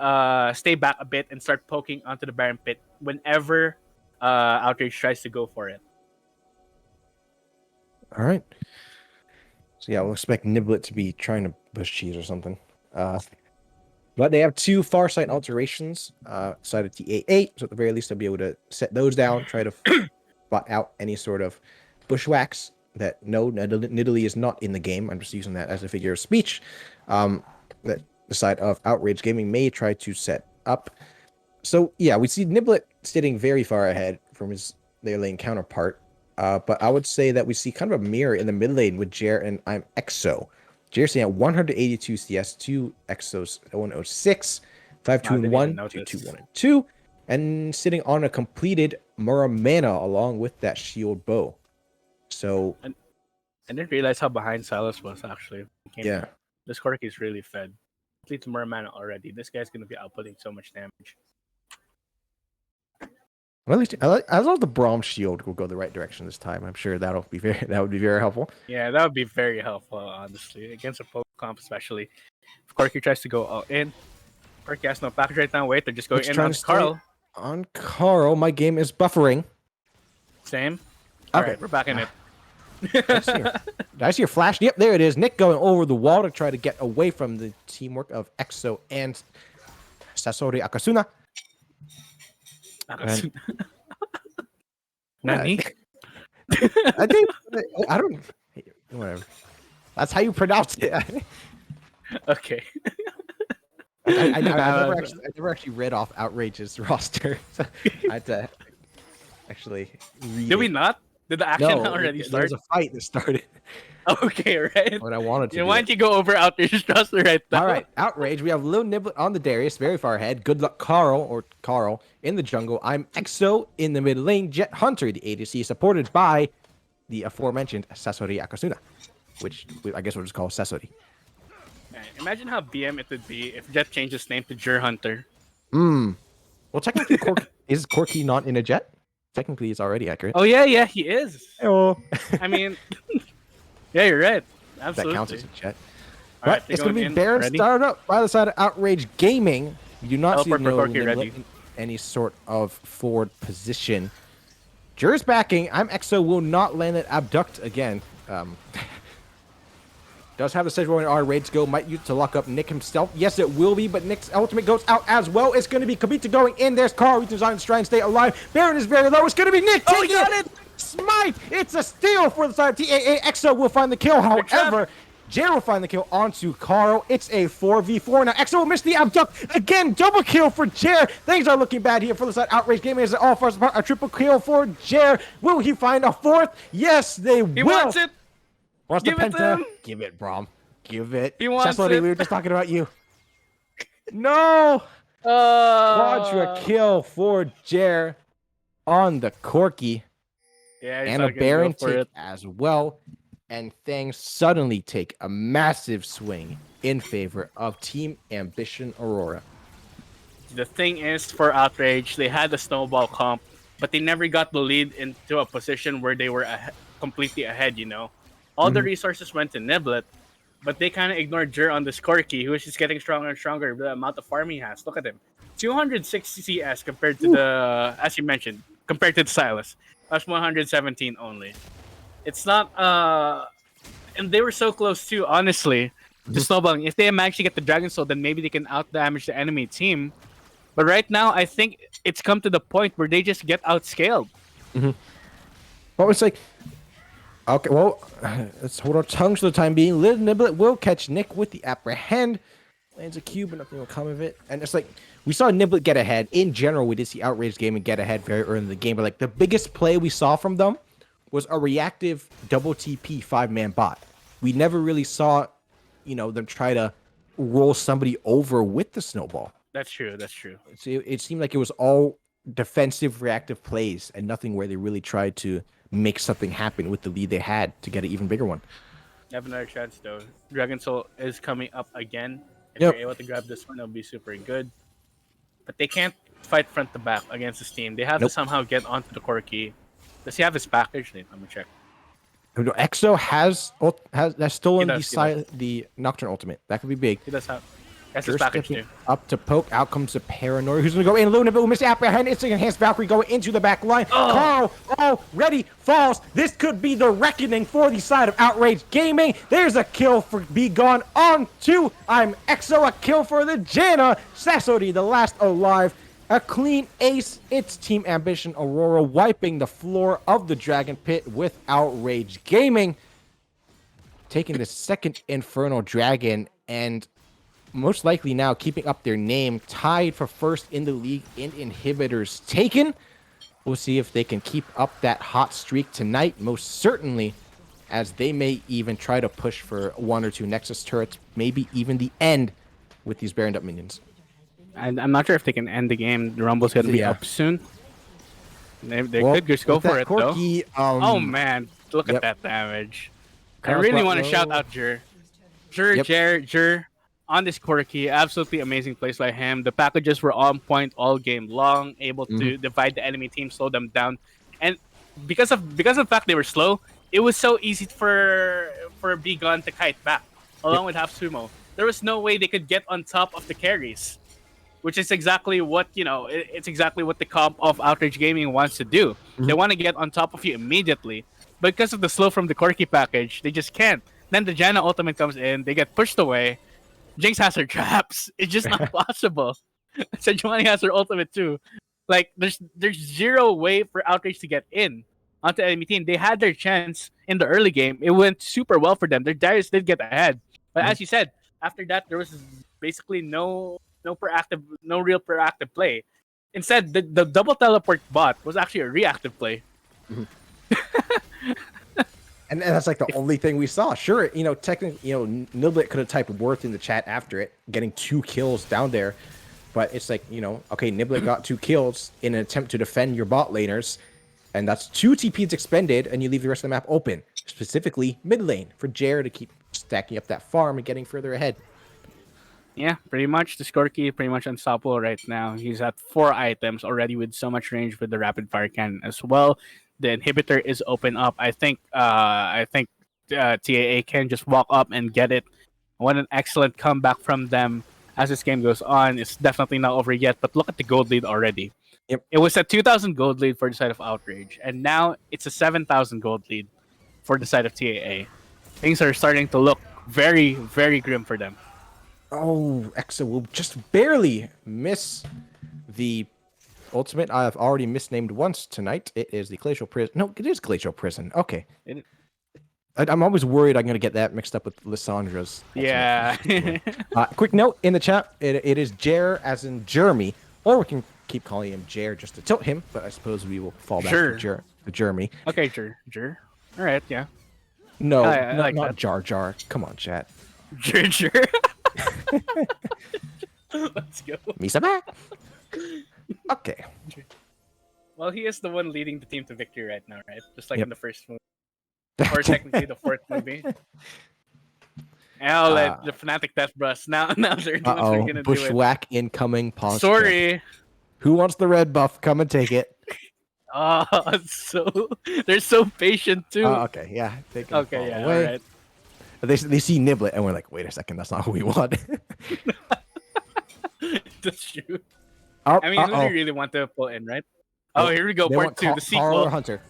stay back a bit and start poking onto the Baron pit whenever Outrage tries to go for it. All right. So yeah, we'll expect Niblet to be trying to push cheese or something. But they have 2 Farsight alterations side of TA8, so at the very least they'll be able to set those down, try to spot out any sort of bushwhacks that Nidalee is not in the game. I'm just using that as a figure of speech. That the side of Outrage Gaming may try to set up. So yeah, we see Niblet sitting very far ahead from his their lane counterpart. But I would say that we see kind of a mirror in the mid lane with Jer and I'm Exo. Jer sitting at 182 CS, 2 Exos 106, 5 2 and 1, 2 2 1 and 2, and sitting on a completed Muramana along with that shield bow. So I didn't realize how behind Silas was actually. Yeah. This Corki is really fed. Completes Muramana already. This guy's gonna be outputting so much damage. Well, at least I love the Braum shield will go the right direction this time. I'm sure that would be very helpful. Yeah, that would be very helpful, honestly, against a poke comp especially. If Corki tries to go all in, Corki has no package right now. Wait, they're just going in on Carl. On Carl, my game is buffering. Same. All right, we're back in it. Did I see your flash? Yep, there it is. Nick going over the wall to try to get away from the teamwork of Exo and Sasori Akasuna. Nani? I think I don't. Whatever. That's how you pronounce it. Okay. I never actually read off Outrage's roster. So I had to actually read. Did we not? Did the action already start? There was a fight that started. Okay, right. What I wanted to. Why don't you go over Outrage's roster right now? All right, Outrage. We have Lil Niblet on the Darius, very far ahead. Good luck, Carl in the jungle. I'm Exo in the mid lane. Jet Hunter, the ADC, supported by the aforementioned Sasori Akasuna, which I guess we'll just call Sasori. Imagine how BM it would be if Jet changed his name to Jer Hunter. Well, technically, is Corki not in a Jet? Technically, he's already accurate. Oh yeah, he is. Oh. I mean, yeah, you're right. Absolutely. That counts as a Jet. All But it's going to be Baron started up by the side of Outrage Gaming. You do not see any sort of forward position. Jer's backing. I'm Exo will not land that abduct again. Does have the stage where our raids go. Might use to lock up Nick himself. Yes, it will be, but Nick's ultimate goes out as well. It's going to be Kabita going in. There's Carl redesign to try and stay alive. Baron is very low. It's going to be Nick. Oh, he got it! Smite! It's a steal for the side of TAA. Exo will find the kill. However, Jer will find the kill onto Carl. It's a 4v4. Now, Exo will miss the abduct. Again, double kill for Jer. Things are looking bad here for the side. Outrage Gaming is all falls apart. A triple kill for Jer. Will he find a fourth? Yes, they will. He wants it. Wants Give the it penta. to him. Give it, Braum. Give it. He wants Cecily, it. we were just talking about you. No! Quadra kill for Jer on the Corki. Yeah, And a Baron take as well. And things suddenly take a massive swing in favor of Team Ambition Aurora. The thing is, for Outrage, they had the snowball comp, but they never got the lead into a position where they were completely ahead, All the resources went to Niblet, but they kind of ignored Jer on this Corki, who is just getting stronger and stronger with the amount of farm he has. Look at him. 260 CS compared to as you mentioned, compared to the Silas. That's 117 only. It's not, and they were so close too, honestly, to snowballing. If they manage to get the Dragon Soul, then maybe they can out-damage the enemy team. But right now, I think it's come to the point where they just get outscaled. Well, it's like, okay, well, let's hold our tongues for the time being. Lil Niblet will catch Nick with the apprehend. Lands a cube, but nothing will come of it. And it's like, we saw Niblet get ahead. In general, we did see Outrage Gaming get ahead very early in the game. But like, the biggest play we saw from them was a reactive double TP 5-man bot. We never really saw, them try to roll somebody over with the snowball. That's true. It seemed like it was all defensive reactive plays and nothing where they really tried to make something happen with the lead they had to get an even bigger one. They have another chance though. Dragon Soul is coming up again. If you're able to grab this one, it'll be super good. But they can't fight front to back against this team. They have to somehow get onto the Corki. Does he have his package? Let me check. EXO has stolen the Nocturne ultimate. That could be big. He does have. That's his package too. Up to poke. Out comes the Paranoia. Who's going to go in? Luna will misapprehend. It's an enhanced Valkyrie going into the back line. Carl already falls. This could be the reckoning for the side of Outrage Gaming. There's a kill for Be Gone on 2. I'm EXO. A kill for the Janna. Sasori, the last alive. A clean ace. It's Team Ambition Aurora wiping the floor of the Dragon Pit with Outrage Gaming. Taking the second Infernal Dragon and most likely now keeping up their name, tied for first in the league in inhibitors taken. We'll see if they can keep up that hot streak tonight, most certainly, as they may even try to push for 1 or 2 Nexus turrets, maybe even the end with these Baroned up minions. And I'm not sure if they can end the game. The Rumble's going to be up soon. They could just go for it, Corki, though. Oh, man. Look at that damage. I really want to shout out Jer on this Corki. Absolutely amazing plays by him. The packages were on point all game long, able to divide the enemy team, slow them down. And because of the fact they were slow, it was so easy for Be Gone to kite back, along with Half Sumo. There was no way they could get on top of the carries, which is exactly what, it's exactly what the comp of Outrage Gaming wants to do. They want to get on top of you immediately. But because of the slow from the Corki package, they just can't. Then the Janna ultimate comes in, they get pushed away. Jinx has her traps. It's just not possible. Sejuani has her ultimate too. Like, there's zero way for Outrage to get in onto the enemy team. They had their chance in the early game. It went super well for them. Their Darius did get ahead. But as you said, after that, there was basically no real proactive play. Instead, the double teleport bot was actually a reactive play. And that's like the only thing we saw. Sure, technically, Niblet could have typed worth in the chat after it, getting 2 kills down there. But it's like, okay, Niblet got 2 kills in an attempt to defend your bot laners. And that's 2 TPs expended, and you leave the rest of the map open. Specifically, mid lane, for Jer to keep stacking up that farm and getting further ahead. Yeah, pretty much. The Skorky pretty much unstoppable right now. He's at 4 items already with so much range with the rapid fire cannon as well. The inhibitor is open up. I think TAA can just walk up and get it. What an excellent comeback from them as this game goes on. It's definitely not over yet, but look at the gold lead already. Yep. It was a 2,000 gold lead for the side of Outrage, and now it's a 7,000 gold lead for the side of TAA. Things are starting to look very, very grim for them. Oh, EXO will just barely miss the ultimate. I've already misnamed once tonight. It is the Glacial Prison. No, it is Glacial Prison. Okay. I'm always worried I'm going to get that mixed up with Lissandra's. Yeah. Quick note in the chat. It is Jer as in Jeremy, or we can keep calling him Jer just to tilt him, but I suppose we will fall back to Jeremy. Okay, Jer. All right, yeah. No, not Jar Jar. Come on, chat. Jer. Let's go. Misa back. Okay. Well, he is the one leading the team to victory right now, right? Just like in the first movie. Or technically the 4th movie. I'll let the Fnatic Death Brush. Now they're the ones who are going to do it. Bushwhack incoming. Pause. Sorry. Check. Who wants the red buff? Come and take it. Oh, they're so patient too. Okay, yeah. Okay, yeah, all right. They see Niblet and we're like, wait a second, that's not who we want. That's true. I mean, who do you really want to pull in, right? Oh, here we go, part 2, the sequel. Carl or Hunter.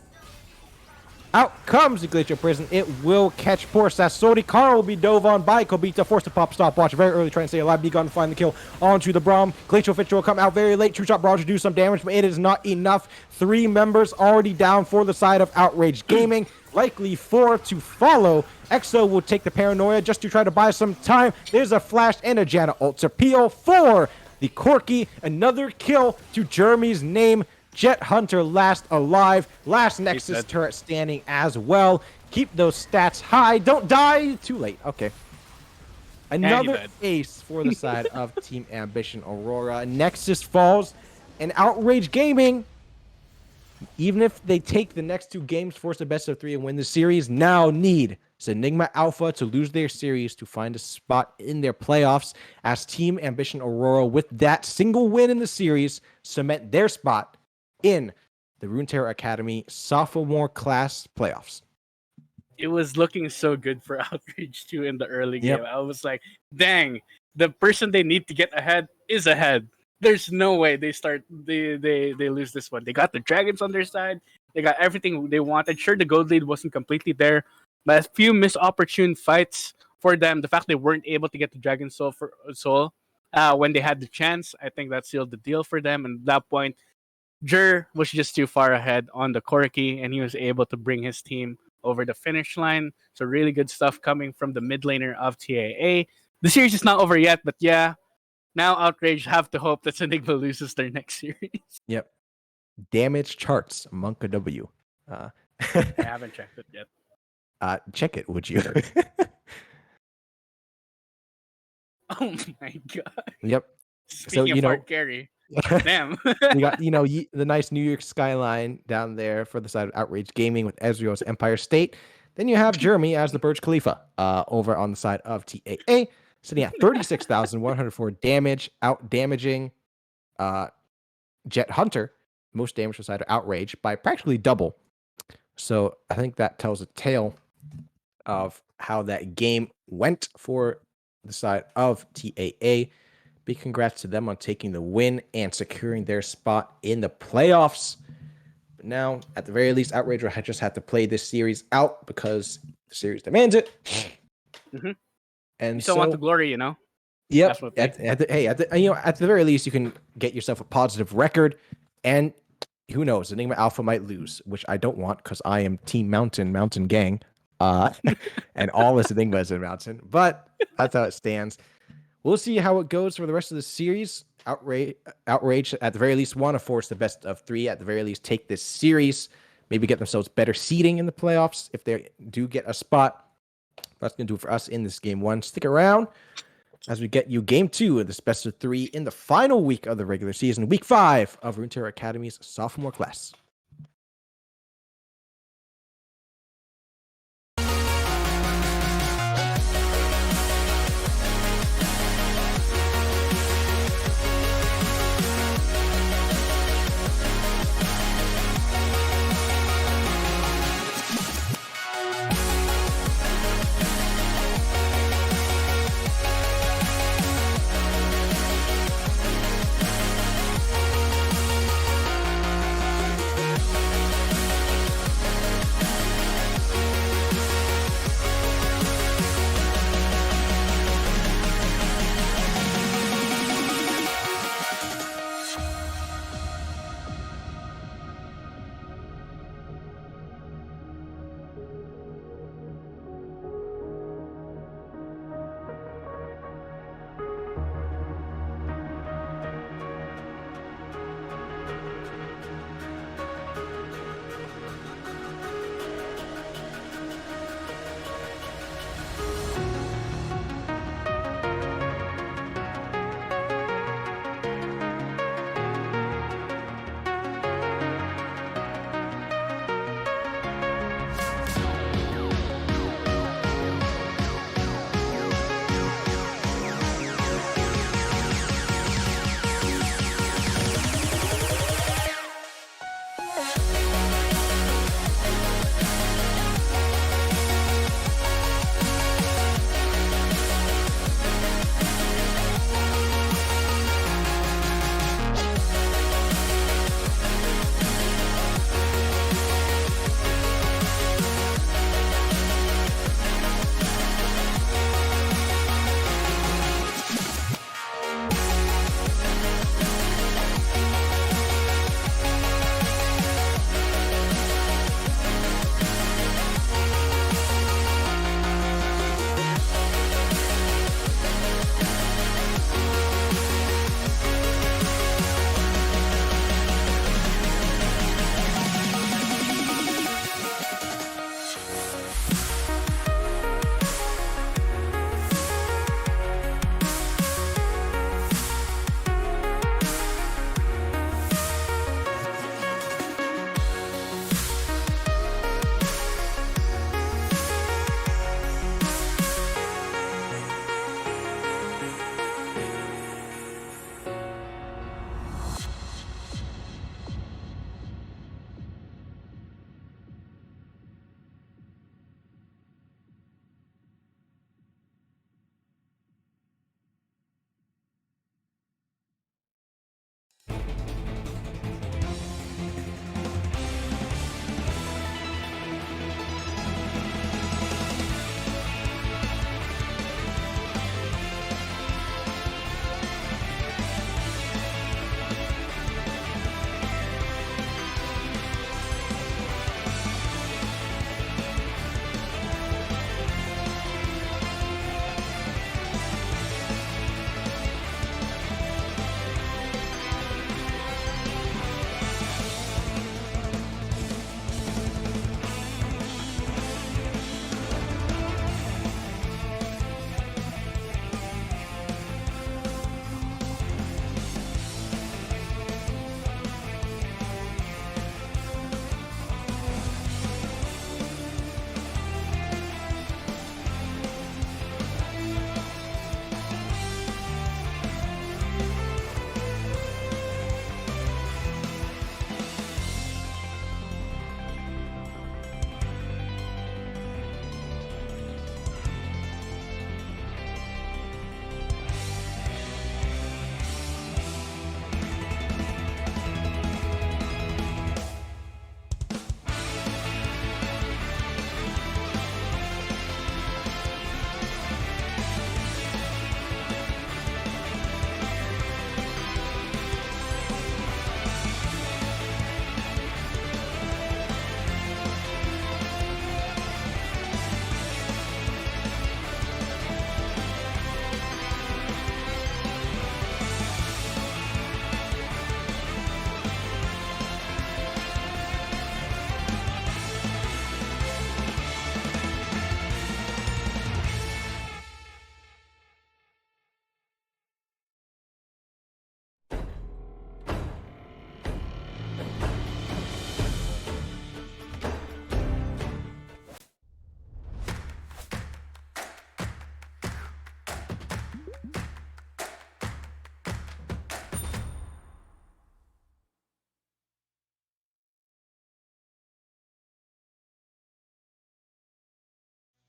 Out comes the Glacial Prison. It will catch poor Sasori. Carl will be dove on by Kobita, forced to pop stopwatch very early, trying to stay alive. Be Gone to find the kill onto the Braum. Glacial Fisher will come out very late. True Shot Barrage to do some damage, but it is not enough. 3 members already down for the side of Outrage Gaming. Likely 4 to follow. EXO will take the Paranoia just to try to buy some time. There's a flash and a Janna ult to peel for the Corki. Another kill to Jeremy's name. Jet Hunter last alive. Last Nexus turret standing as well. Keep those stats high. Don't die too late. Okay. Another ace for the side of Team Ambition Aurora. Nexus falls. And Outrage Gaming, even if they take the next 2 games, force a best of 3 and win the series, now need It's Enigma Alpha to lose their series to find a spot in their playoffs as Team Ambition Aurora, with that single win in the series, cement their spot in the Runeterra Academy sophomore class playoffs. It was looking so good for Outrage too in the early game. Yep. I was like, dang, the person they need to get ahead is ahead. There's no way they lose this one. They got the dragons on their side. They got everything they wanted. Sure, the gold lead wasn't completely there, but a few missed opportune fights for them. The fact they weren't able to get the dragon soul when they had the chance, I think that sealed the deal for them. And at that point, Jer was just too far ahead on the Corki, and he was able to bring his team over the finish line. So really good stuff coming from the mid laner of TAA. The series is not over yet, but yeah, now Outrage have to hope that Enigma loses their next series. Yep. Damage charts, Monka W. I haven't checked it yet. Check it, would you? Oh my god. Yep. Speaking of hard carry. Damn. You got, the nice New York skyline down there for the side of Outrage Gaming with Ezreal's Empire State. Then you have Jeremy as the Burj Khalifa over on the side of TAA, sitting at 36,104 damage, out damaging Jet Hunter, most damage for the side of Outrage, by practically double. So I think that tells a tale of how that game went for the side of TAA. Big congrats to them on taking the win and securing their spot in the playoffs. But now, at the very least, Outrage will just have to play this series out because the series demands it. Mm-hmm. And you still want the glory, Yep. At the very least, you can get yourself a positive record, and who knows, Enigma Alpha might lose, which I don't want because I am Team Mountain Gang, and all this Enigma is in Mountain. But that's how it stands. We'll see how it goes for the rest of the series. Outrage, at the very least, want to force the best of three. At the very least, take this series, maybe get themselves better seeding in the playoffs if they do get a spot. That's going to do it for us in this game one. Stick around as we get you game two of this best of three in the final week of the regular season, week 5 of Runeterra Academy's sophomore class.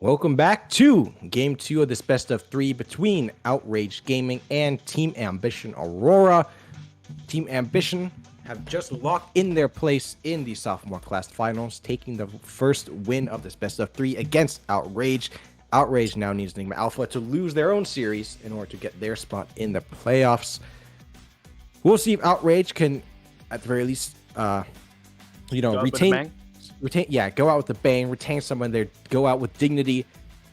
Welcome back to Game 2 of this best of 3 between Outrage Gaming and Team Ambition Aurora. Team Ambition have just locked in their place in the Sophomore Class Finals, taking the first win of this best of 3 against Outrage. Outrage now needs Enigma Alpha to lose their own series in order to get their spot in the playoffs. We'll see if Outrage can, at the very least, retain, go out with a bang, retain someone there, go out with dignity,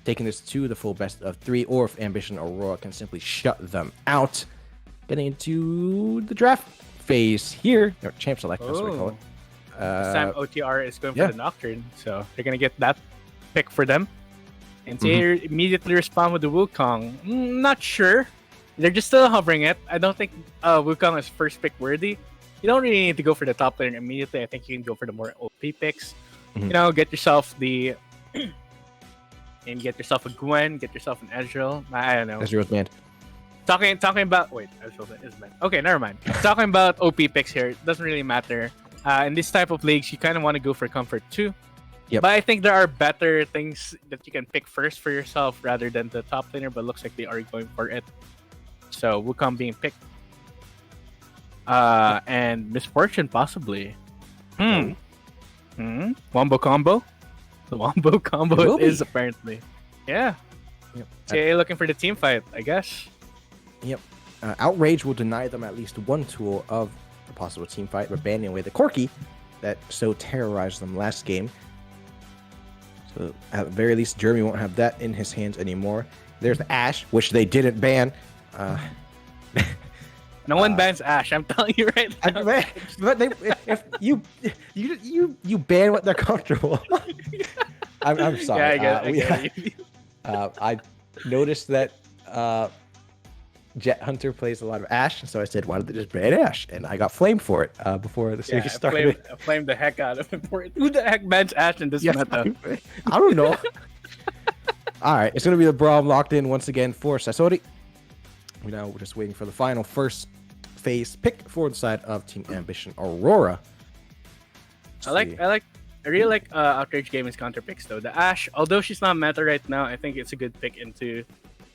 taking this to the full best of 3, or if Ambition Aurora can simply shut them out. Getting into the draft phase here, or champ select, that's what we call it. This time OTR is going for the Nocturne, so they're going to get that pick for them. And they immediately respond with the Wukong. Not sure. They're just still hovering it. I don't think Wukong is first pick worthy. You don't really need to go for the top laner immediately. I think you can go for the more OP picks. Get yourself and get yourself a Gwen, get yourself an Ezreal. I don't know. Ezreal's banned. Talking about Ezreal is banned. Okay, never mind. Talking about OP picks here, it doesn't really matter. In this type of leagues, you kind of want to go for comfort too. Yep. But I think there are better things that you can pick first for yourself rather than the top laner. But looks like they are going for it. So Wukong being picked. And Misfortune possibly. Wombo combo. The Wombo combo is apparently. Yeah. Yep. TA looking for the team fight, I guess. Yep. Outrage will deny them at least one tool of a possible team fight, but banning away the Corki that so terrorized them last game. So at the very least, Jeremy won't have that in his hands anymore. There's the Ashe, which they didn't ban. No one bans Ashe. I'm telling you right now. But if you ban what they're comfortable. I'm sorry. Yeah, I get it. I noticed that Jet Hunter plays a lot of Ashe, so I said, why don't they just ban Ashe? And I got flamed for it before the series started. I flamed the heck out of him for it. Who the heck bans Ashe in this meta? I don't know. All right, it's going to be the Braum locked in once again for Sasori. We're just waiting for the final first phase pick for the side of Team Ambition Aurora. I really like Outrage Gaming's counter picks though. The Ashe, although she's not meta right now, I think it's a good pick into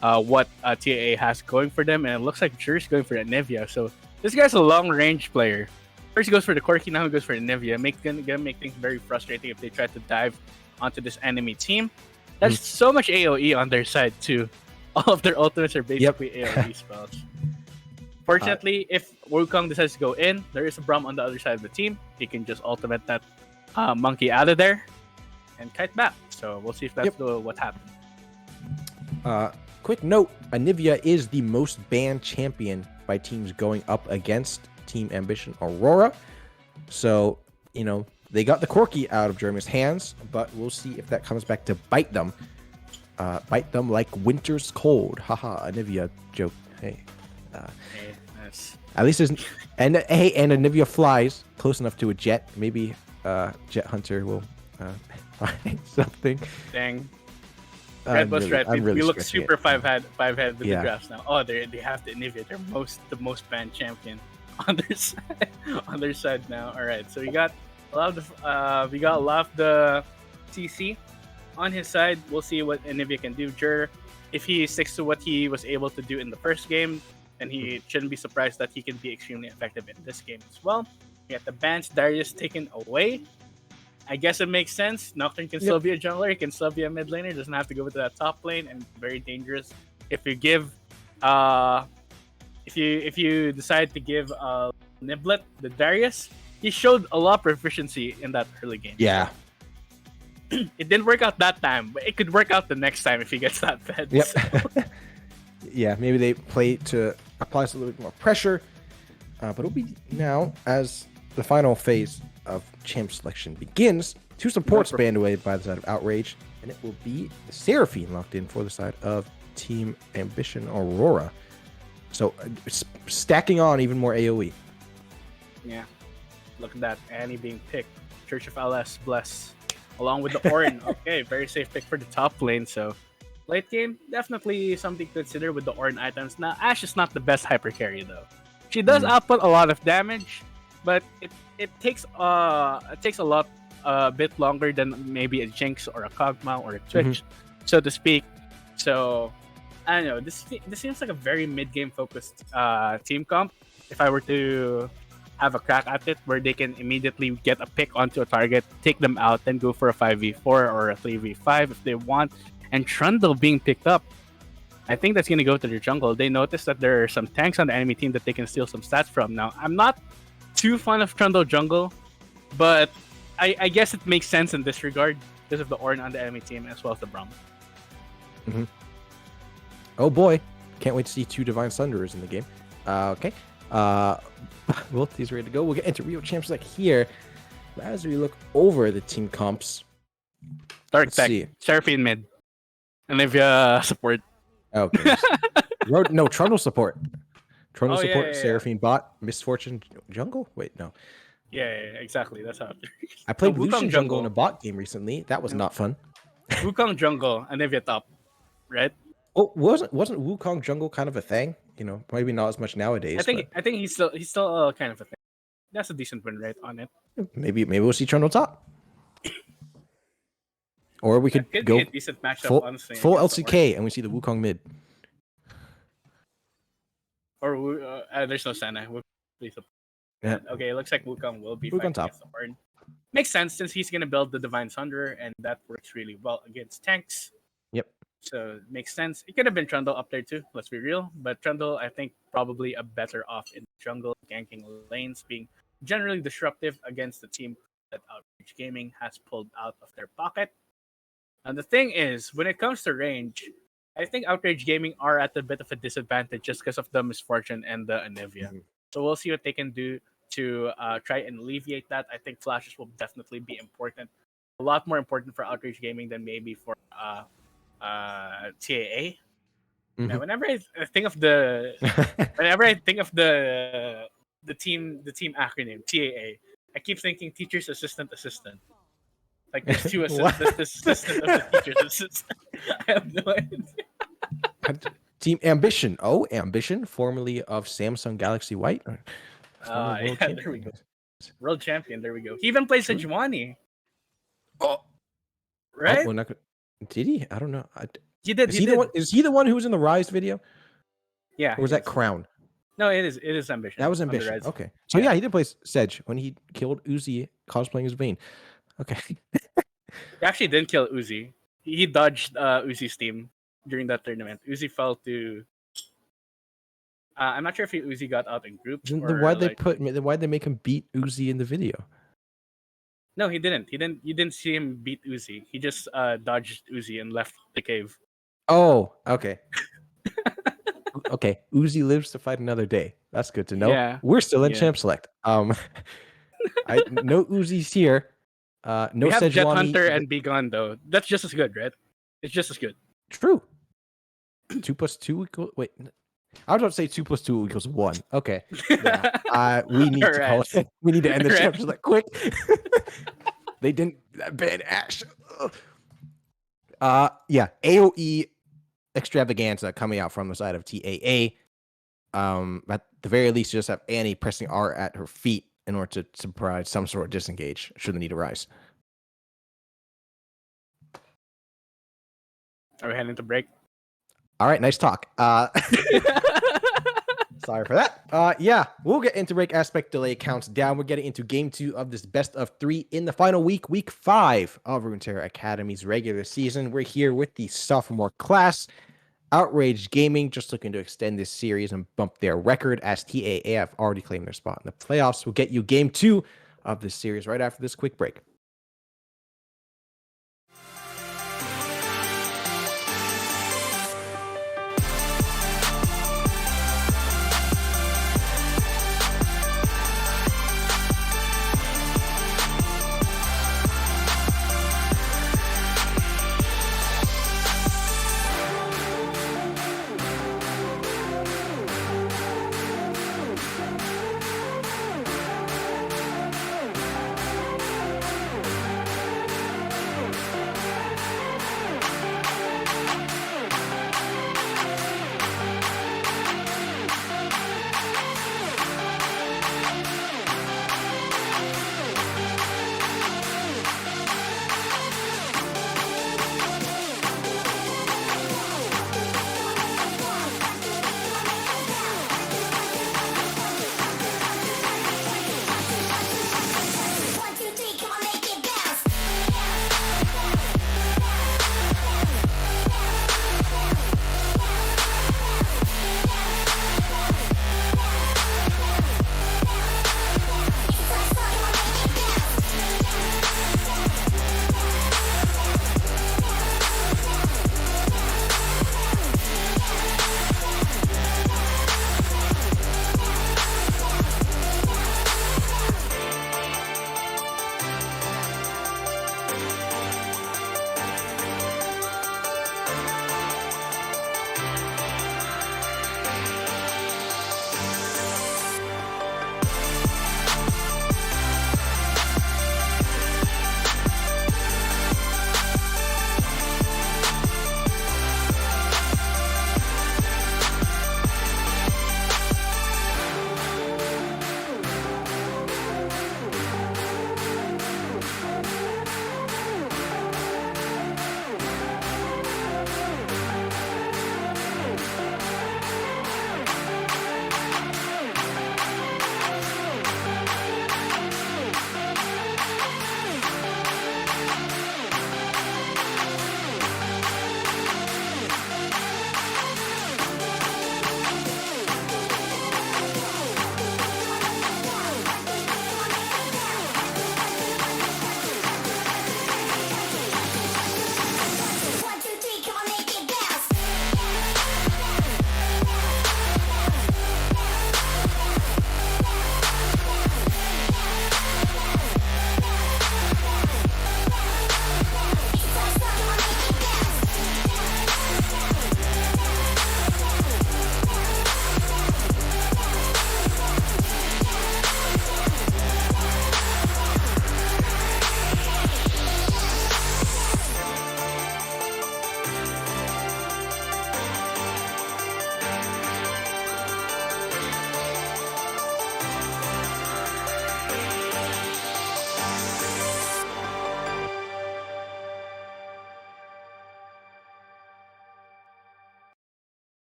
what TAA has going for them, and it looks like Jur's going for Anivia. So this guy's a long range player. First he goes for the Corki, now he goes for Anivia. Gonna make things very frustrating if they try to dive onto this enemy team. That's so much AoE on their side too. All of their ultimates are basically AoE spells. Fortunately, if Wukong decides to go in, there is a Braum on the other side of the team. He can just ultimate that monkey out of there and kite back. So we'll see if that's what happens. Quick note, Anivia is the most banned champion by teams going up against Team Ambition Aurora. So, they got the Corki out of Jeremy's hands, but we'll see if that comes back to bite them. Bite them like winter's cold. Haha, Anivia joke. Hey. Nice. At least and Anivia flies close enough to a Jet. Maybe Jet Hunter will find something. Dang. Red was right. We look super five head with the drafts now. Oh, they have the Anivia. They're the most banned champion on their side now. All right, so we got a lot of the CC on his side. We'll see what Anivia can do. Jur, if he sticks to what he was able to do in the first game, then he shouldn't be surprised that he can be extremely effective in this game as well. We got the bans Darius taken away. I guess it makes sense. Nocturne can still be a jungler. He can still be a mid laner. Doesn't have to go to that top lane, and very dangerous. If you give, if you decide to give Niblet the Darius, he showed a lot of proficiency in that early game. Yeah. It didn't work out that time, but it could work out the next time if he gets that fed. Yep. So. Yeah, maybe they play to apply a little bit more pressure. But it'll be now as the final phase of champ selection begins. 2 supports banned away by the side of Outrage, and it will be Seraphine locked in for the side of Team Ambition Aurora. So stacking on even more AoE. Yeah, look at that. Annie being picked. Church of LS, bless. Along with the Orin. Okay, very safe pick for the top lane. So late game, definitely something to consider with the Orin items. Now, Ashe is not the best hyper carry though. She does output a lot of damage, but it takes a bit longer than maybe a Jinx or a Kog'Maw or a Twitch so to speak. So I don't know. This seems like a very mid game focused team comp. If I were to have a crack at it, where they can immediately get a pick onto a target, take them out, then go for a 5v4 or a 3v5 if they want, and Trundle being picked up. I think that's gonna go to their jungle. They notice that there are some tanks on the enemy team that they can steal some stats from. Now, I'm not too fond of Trundle jungle, but I guess it makes sense in this regard because of the Ornn on the enemy team as well as the Braum. Mm-hmm. Oh boy, can't wait to see 2 Divine Thunderers in the game. Okay, both these ready to go. We'll get into Rio Champ Select here. But as we look over the team comps, Dark let's Tech, see. Seraphine mid, Olivia support. Okay, no Trundle support. Trundle Oh, support. yeah. Seraphine bot. Misfortune jungle. Wait, no. Yeah, exactly. That's how it works. I played Wukong Lucian jungle in a bot game recently. That was not fun. Wukong jungle, Olivia top, right? Oh, wasn't Wukong jungle kind of a thing? You know, maybe not as much nowadays. I think he's still kind of a thing. That's a decent win rate on it. but maybe we'll see Trundle top. Or we could Could go be a decent matchup, full honestly. full against the Ornn. LCK and we see the Wukong mid. Or there's no Senna. Yeah. Okay, it looks like Wukong will be Wukong fighting top. against the Ornn. Makes sense since he's gonna build the Divine Thunder, and that works really well against tanks. Yep. So it makes sense. It could have been Trundle up there too. Let's be real, but Trundle, I think, probably a better off in the jungle, ganking lanes, being generally disruptive against the team that Outrage Gaming has pulled out of their pocket. And the thing is, when it comes to range, I think Outrage Gaming are at a bit of a disadvantage just because of the Misfortune and the Anivia. Mhm. So we'll see what they can do to try and alleviate that. I think flashes will definitely be important, a lot more important for Outrage Gaming than maybe for TAA. Mhm. Now, whenever I think of the team acronym TAA, I keep thinking teacher's assistant. Like there's two What? assistants. There's the assistant of the teacher's assistant. I have no idea. Team Ambition. Oh, Ambition, formerly of Samsung Galaxy White. Ah, Former world yeah, there we go. World champion. There we go. He even plays Sejuani. Oh, Right? well, did he? I don't know. He did. Is He he did. the one? Is he the one who was in the Rise video, Yeah. or was he that is. Crown? No, it is. It is Ambition. That was on the Ambition. Rise. Okay, so Yeah. yeah, he did play Sedge when he killed Uzi cosplaying as Vayne. Okay, He actually didn't kill Uzi. He dodged Uzi's team during that tournament. Uzi fell to. I'm not sure if Uzi got out in groups. then or, why'd like... they make him beat Uzi in the video? No, he didn't. You didn't see him beat Uzi. He just dodged Uzi and left the cave. Oh, okay. Okay, Uzi lives to fight another day. That's good to know. Yeah. We're still in Yeah. Champ Select. No Uzi's here. No We have Jet Sejuani. Hunter and Be Gone though. That's just as good, right? It's just as good. True. 2 + 2 equals. Wait, I was about to say 2 + 2 equals 1. Okay. Yeah. We need to call it. We need to end the Champ Select quick. They didn't ban Ash. Yeah. AOE extravaganza coming out from the side of TAA. At the very least, you just have Annie pressing R at her feet in order to provide some sort of disengage should the need arise. Are we heading to break? All right, nice talk. Sorry for that. Yeah, we'll get into break. Aspect delay counts down. We're getting into game 2 of this best of 3 in the final week 5 of Runeterra Academy's regular season. We're here with the sophomore class. Outrage Gaming just looking to extend this series and bump their record, as TAA have already claimed their spot in the playoffs. We'll get you game 2 of this series right after this quick break.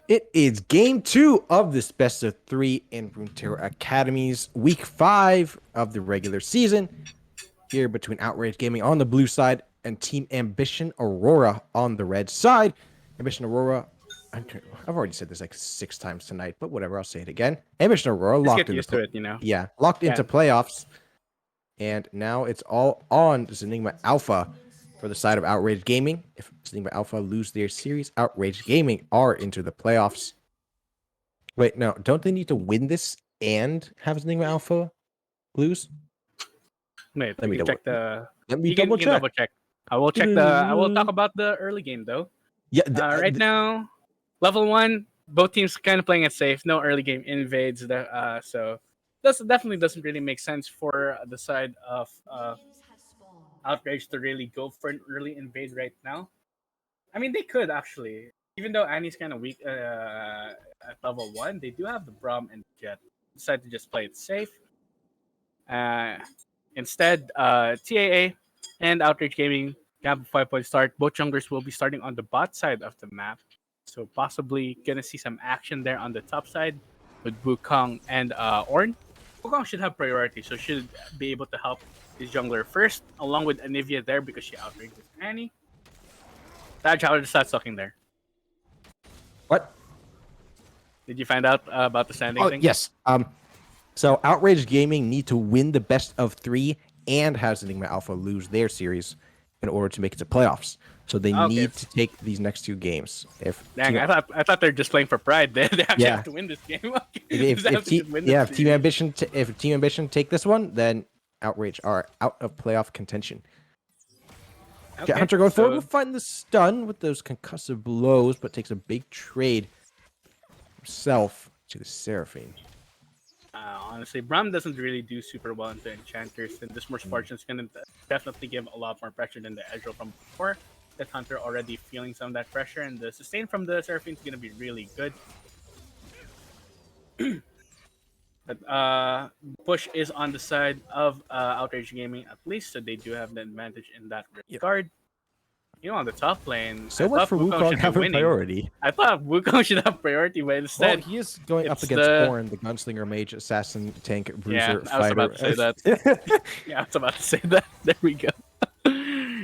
It is game 2 of this best of 3 in Runeterra Academy's week 5 of the regular season. Here between Outrage Gaming on the blue side and Team Ambition Aurora on the red side. Ambition Aurora, I've already said this like 6 times tonight, but whatever, I'll say it again. Ambition Aurora Just locked get into used to it, you know. Yeah, locked into playoffs. And now it's all on Enigma Alpha for the side of Outrage Gaming. If Enigma Alpha lose their series, Outrage Gaming are into the playoffs. Wait, no, don't they need to win this and have Enigma Alpha lose? Wait, Let me you can double- check the. Let me You can double check. double check. I will check the. I will talk about the early game though. Yeah, Right now, level 1, both teams kind of playing it safe. No early game invades. So this definitely doesn't really make sense for the side of Outrage to really go for an early invade right now. I mean, they could actually, even though Annie's kind of weak at level 1, they do have the Braum and Jet. Decide to just play it safe. Instead, TAA and Outrage Gaming have a 5-point start. Both junglers will be starting on the bot side of the map. So possibly gonna see some action there on the top side with Wukong and Ornn. Wukong should have priority, so should be able to help his jungler first, along with Anivia there because she outrages Annie. Taj, how did start sucking there? What? Did you find out about the standing thing? Yes. So Outrage Gaming need to win the best of 3 and has Enigma Alpha lose their series in order to make it to playoffs. So they Okay. need to take these next 2 games. Dang, I thought they're just playing for pride. They actually have to win this game. If Team Ambition take this one, then Outrage are out of playoff contention. Okay, Hunter going forward will find the stun with those concussive blows, but takes a big trade himself to the Seraphine. Honestly, Braum doesn't really do super well into enchanters, and this Misfortune is going to definitely give a lot more pressure than the Ezreal from before. That Hunter already feeling some of that pressure, and the sustain from the Seraphine is going to be really good. But push is on the side of Outrage Gaming at least, so they do have the advantage in that regard. You know, on the top lane, so much for Wukong having priority. I thought Wukong should have priority, but instead, he is going up against Ornn, the gunslinger, mage, assassin, tank, bruiser, fighter. I was about to say that. I was about to say that. There we go.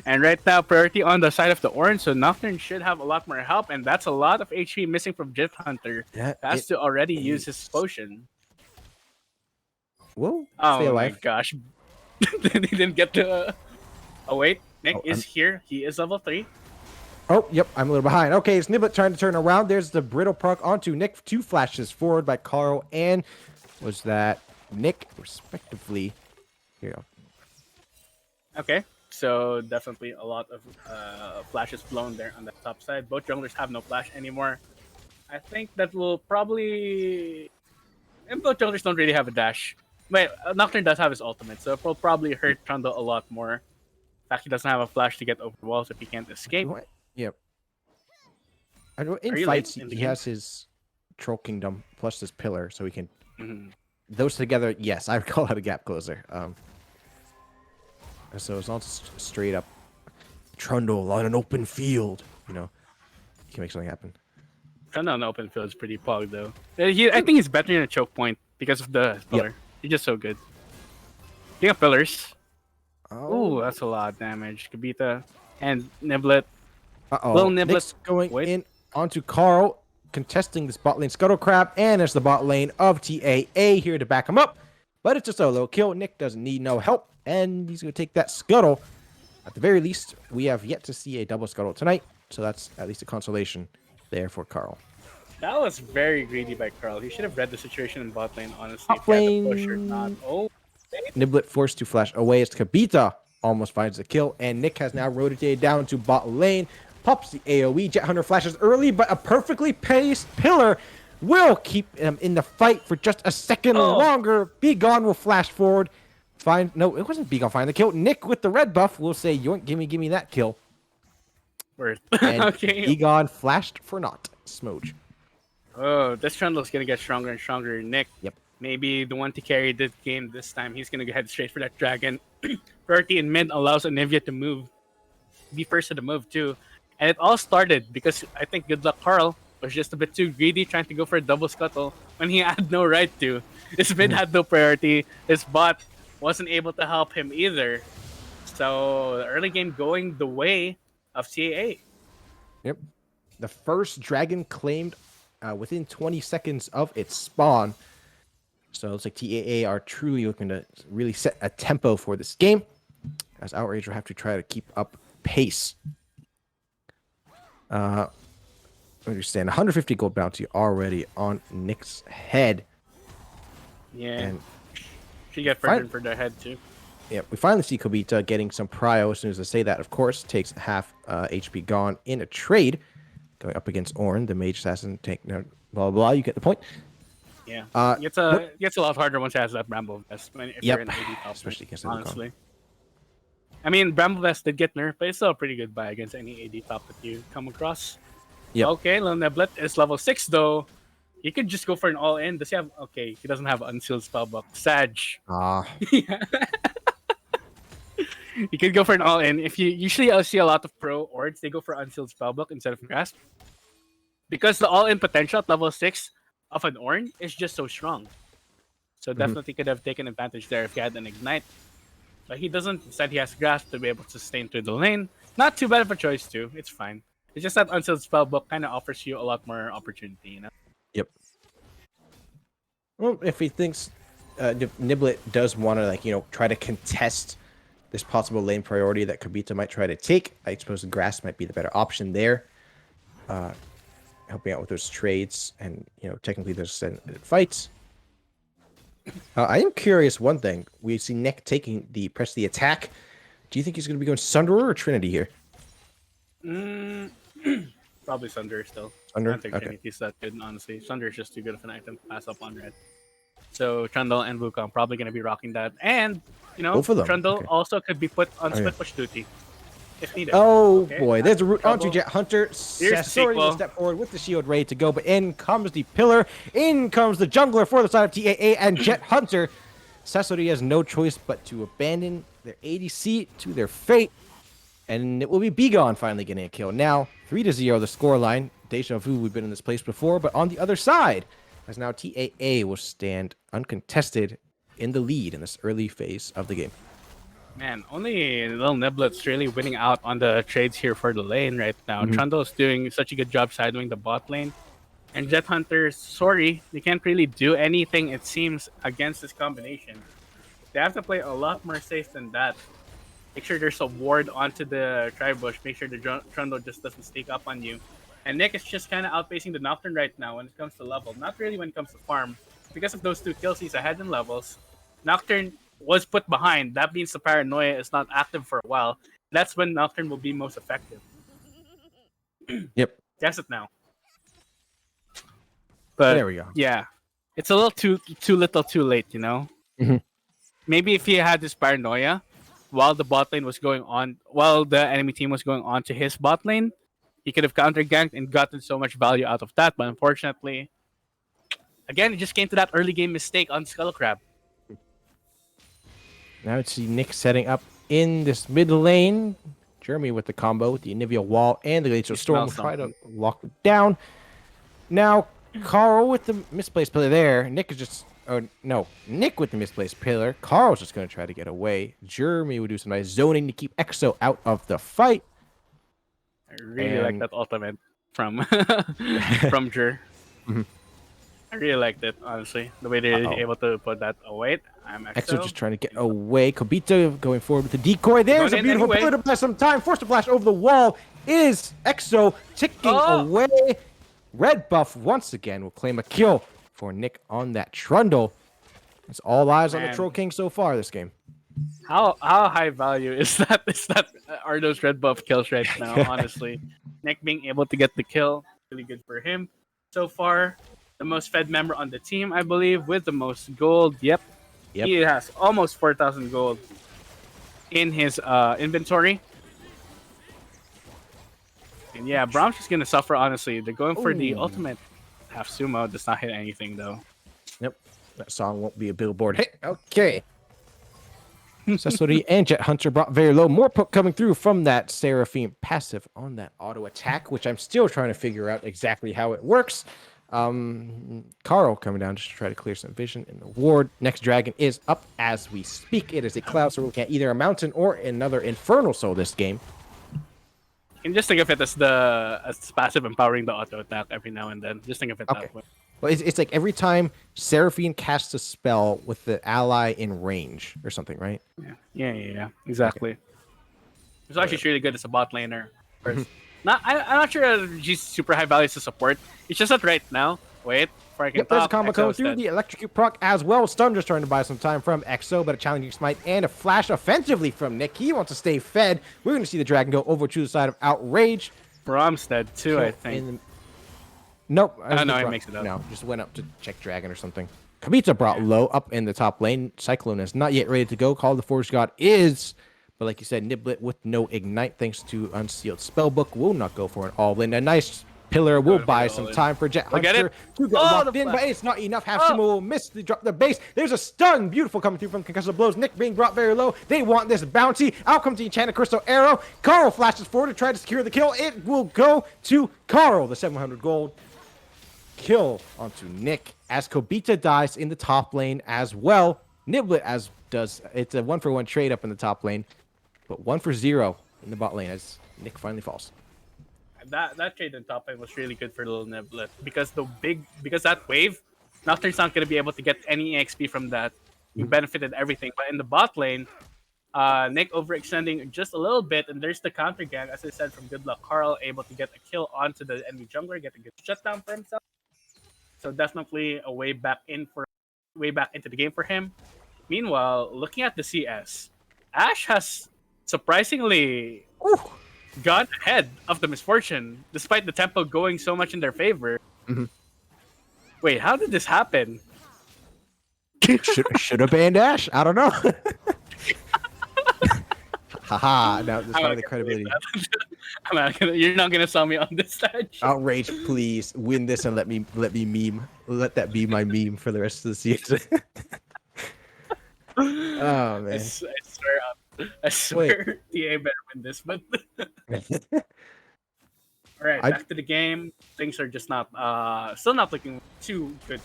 And right now, priority on the side of the Ornn, so Nocturne should have a lot more help, and that's a lot of HP missing from Jet Hunter. Has to already use his potion. Whoa! Oh my gosh! He didn't get to. Oh wait. Nick is here. He is level 3. Oh, yep. I'm a little behind. Okay, it's Niblet trying to turn around. There's the Brittle proc onto Nick. 2 flashes forward by Carl and was that Nick, respectively. Here you go. Okay, so definitely a lot of flashes blown there on the top side. Both junglers have no flash anymore. I think that will probably... And both junglers don't really have a dash. Wait, Nocturne does have his ultimate, so it will probably hurt Trundle a lot more. In fact, he doesn't have a flash to get over walls if he can't escape. Yep. In fights, he has his Troll Kingdom plus his pillar, so he can... Those together, yes, I would call that a gap closer. So it's not straight up Trundle on an open field. You know, he can make something happen. Trundle on an open field is pretty pog, though. I think he's better in a choke point because of the pillar. Yep. He's just so good. Speaking of pillars... Oh, that's a lot of damage. Kabita and Niblet. Little Niblet Nick's going in onto Carl, contesting this bot lane Scuttle Crab, and it's the bot lane of TAA here to back him up. But it's a solo kill. Nick doesn't need no help, and he's going to take that Scuttle. At the very least, we have yet to see a double Scuttle tonight, so that's at least a consolation there for Carl. That was very greedy by Carl. He should have read the situation in bot lane, honestly. Top lane. Push or not. Oh. Niblet forced to flash away as Kabita almost finds the kill, and Nick has now rotated down to bot lane, pops the AoE. Jet Hunter flashes early, but a perfectly paced pillar will keep him in the fight for just a second longer. Begone will flash forward. No, it wasn't Begone finding the kill. Nick with the red buff will say, "Yoink, give me that kill." Word. And okay. Begone flashed for naught. Smooch. Oh, this Trundle's gonna get stronger and stronger. Nick. Yep. Maybe the one to carry this game this time. He's going to head straight for that dragon. Priority in mid allows Anivia to move. Be first to the move, too. And it all started because I think Good Luck Carl was just a bit too greedy trying to go for a double scuttle when he had no right to. His mid had no priority. His bot wasn't able to help him either. So the early game going the way of CAA. Yep. The first dragon claimed within 20 seconds of its spawn. So it looks like TAA are truly looking to really set a tempo for this game, as Outrage will have to try to keep up pace. Understand 150 gold bounty already on Nick's head. Yeah, and she got burdened for their head too. Yeah, we finally see Kobita getting some prio. As soon as I say that, of course, takes half HP gone in a trade, going up against Ornn, the mage assassin. Tank, blah blah blah. You get the point. Yeah, it gets a lot harder once it has that Bramble Vest. If you're in AD top, especially against honestly. I mean, Bramble Vest did get nerfed, but it's still a pretty good buy against any AD top that you come across. Yeah. Okay, Lil Neblet is level 6 though. He could just go for an all-in. Does he have? Okay, he doesn't have unsealed spellbook. Sag. He could go for an all-in. If you usually see a lot of pro ords, they go for unsealed spellbook instead of grasp, because the all-in potential at level 6 of an Ornn is just so strong. So definitely could have taken advantage there if he had an ignite. But he doesn't. Instead, he has grasp to be able to sustain through the lane. Not too bad of a choice too. It's fine. It's just that unsealed spellbook kind of offers you a lot more opportunity, you know. Yep. Well, if he thinks Niblet does want to, try to contest this possible lane priority that Kobita might try to take, I suppose the grass might be the better option there. Helping out with those trades and, technically those fights. I am curious one thing. We see Nick press the attack. Do you think he's going to be going Sunderer or Trinity here? Probably Sunder still. Sunder? I don't think Trinity's that good, honestly. Sunder is just too good of an item to pass up on red. So Trundle and Wukong probably going to be rocking that. And, Both of them. Trundle Okay. also could be put on split push duty if needed. Oh, Okay. boy. There's a route onto Trouble. Jet Hunter. Here's the Sasori will sequel. step forward with the shield ready to go, but in comes the pillar. In comes the jungler for the side of TAA and Jet Hunter. Sasori has no choice but to abandon their ADC to their fate. And it will be Bigon finally getting a kill. Now, 3-0 the scoreline. Deja vu, we've been in this place before, but on the other side, as now TAA will stand uncontested in the lead in this early phase of the game. Man, only Little Niblet's really winning out on the trades here for the lane right now. Trundle's doing such a good job siding the bot lane. And Jet Hunter, sorry, they can't really do anything, it seems, against this combination. They have to play a lot more safe than that. Make sure there's a ward onto the Tribush. Make sure the Trundle just doesn't sneak up on you. And Nick is just kind of outpacing the Nocturne right now when it comes to level. Not really when it comes to farm. Because of those 2 kills, he's ahead in levels. Nocturne was put behind. That means the Paranoia is not active for a while. That's when Nocturne will be most effective. Yep. Guess it now. But there we go. Yeah. It's a little too little too late, Maybe if he had this Paranoia while the bot lane was going on, while the enemy team was going on to his bot lane, he could have counter-ganked and gotten so much value out of that. But unfortunately, again, it just came to that early game mistake on Skull Crab. Now it's Nick setting up in this mid lane. Jeremy with the combo with the Anivia wall and the Glacial Storm will try to lock it down. Now, Carl with the misplaced pillar there. Nick with the misplaced pillar. Carl's just going to try to get away. Jeremy would do some nice zoning to keep EXO out of the fight. I really like that ultimate from Jer. I really liked it, honestly. The way they're able to put that away. I'm EXO just trying to get away. Kobita going forward with the decoy. There's a beautiful pillar to blast some time. Forced to flash over the wall is EXO ticking away. Red buff once again will claim a kill for Nick on that Trundle. It's all eyes on the Troll King so far this game. How high value is that? Are those red buff kills right now? Honestly, Nick being able to get the kill, really good for him so far. The most fed member on the team, I believe, with the most gold. Yep. He has almost 4,000 gold in his inventory. And yeah, Brahms is gonna suffer. Honestly, they're going for the ultimate half sumo. Does not hit anything though. Yep, that song won't be a billboard hit. Okay. Sasori and Jet Hunter brought very low. More poke coming through from that Seraphine passive on that auto attack, which I'm still trying to figure out exactly how it works. Carl coming down just to try to clear some vision in the ward. Next dragon is up as we speak. It is a cloud, so we can either a mountain or another infernal soul this game. And just think of it as passive empowering the auto attack every now and then. Just think of it that way. Well, it's like every time Seraphine casts a spell with the ally in range or something, right? Yeah. Exactly. Okay. It's actually really good as a bot laner. I'm not sure she's super high value to support. It's just that right now, wait, before I can talk. There's a combo coming through the electrocute proc as well. Stun just trying to buy some time from EXO, but a challenging smite and a flash offensively from Nick. He wants to stay fed. We're going to see the dragon go over to the side of Outrage. Bromstead too, I think. Nope. No, he makes it up. No, just went up to check dragon or something. Kobita brought low up in the top lane. Cyclone is not yet ready to go. Call of the Forge God is, but like you said, Niblet with no ignite thanks to Unsealed Spellbook will not go for an all-in. A nice pillar will buy some time for Jet Hunter to get locked in, but it's not enough. Half Sumo will miss the drop the base. There's a stun. Beautiful coming through from concussive blows. Nick being brought very low. They want this bounty. Out comes the Enchanted Crystal Arrow. Carl flashes forward to try to secure the kill. It will go to Carl. The 700 gold kill onto Nick as Kobita dies in the top lane as well. Niblet it's a 1-for-1 trade up in the top lane, but 1-for-0 in the bot lane as Nick finally falls. That trade in top lane was really good for little Niblet because that wave Nocturne's not going to be able to get any EXP from that. He benefited everything. But in the bot lane, Nick overextending just a little bit, and there's the counter gang, as I said, from Good Luck Carl, able to get a kill onto the enemy jungler, get a good shutdown for himself. So definitely a way back into the game for him. Meanwhile, looking at the CS, Ash has surprisingly gone ahead of the Misfortune, despite the tempo going so much in their favor. Wait, how did this happen? Should have banned Ash. I don't know. Haha. Now this is the credibility. You're not gonna sell me on this stage. Outrage, please win this and let me meme. Let that be my meme for the rest of the season. Oh man! I swear, TA better win this. But all right, back to the game. Things are just not, still not looking too good.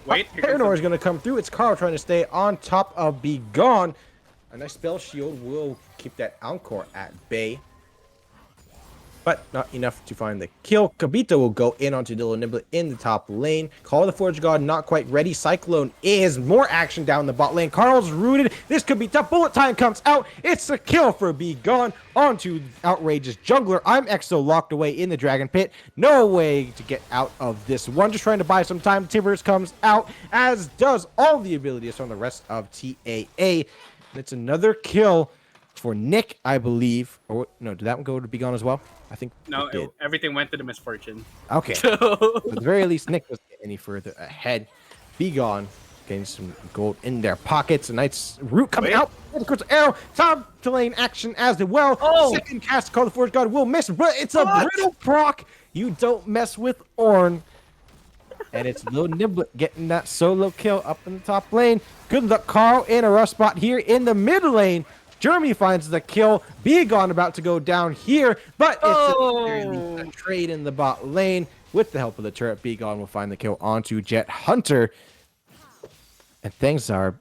Wait, Paranor is going to come through. It's Carl trying to stay on top of Be Gone. A nice spell shield will keep that Encore at bay. But not enough to find the kill. Kabita will go in onto Dylan Niblet in the top lane. Call the Forge God not quite ready. Cyclone is more action down the bot lane. Carl's rooted. This could be tough. Bullet time comes out. It's a kill for Be Gone onto Outrage's jungler. I'm Exo locked away in the Dragon Pit. No way to get out of this one. Just trying to buy some time. Timbers comes out, as does all the abilities from the rest of TAA. And it's another kill for Nick, I believe. Or no, did that one go to Be Gone as well? I think no, everything went to the Misfortune. Okay. So... At the very least, Nick doesn't get any further ahead. Be Gone. Getting some gold in their pockets. A nice root coming out. Of course, arrow. Top to lane action as well. Second cast, Call the Forge God will miss, but it's a brittle proc. You don't mess with Ornn. And it's Lil Niblet getting that solo kill up in the top lane. Good luck, Carl, in a rough spot here in the mid lane. Jeremy finds the kill. Be Gone about to go down here, but it's a trade in the bot lane. With the help of the turret, Be Gone will find the kill onto Jet Hunter. And things are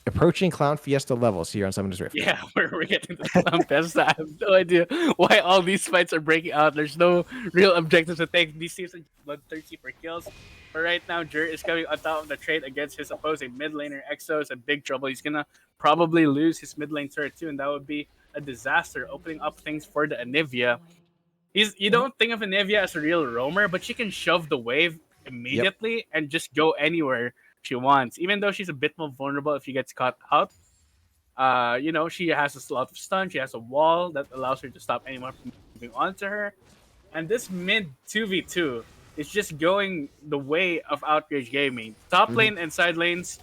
approaching Clown Fiesta levels here on Summoner's Rift. Yeah, we're getting to Clown Fiesta. I have no idea why all these fights are breaking out. There's no real objectives to take. These teams are bloodthirsty for kills. But right now, Jer is coming on top of the trade against his opposing mid laner. Exo is in big trouble. He's going to probably lose his mid lane turret too, and that would be a disaster, opening up things for the Anivia. You don't think of Anivia as a real roamer, but she can shove the wave immediately and just go anywhere she wants, even though she's a bit more vulnerable if she gets caught out. She has a lot of stun. She has a wall that allows her to stop anyone from moving on to her. And this mid 2v2 is just going the way of Outrage Gaming. Top lane and side lanes,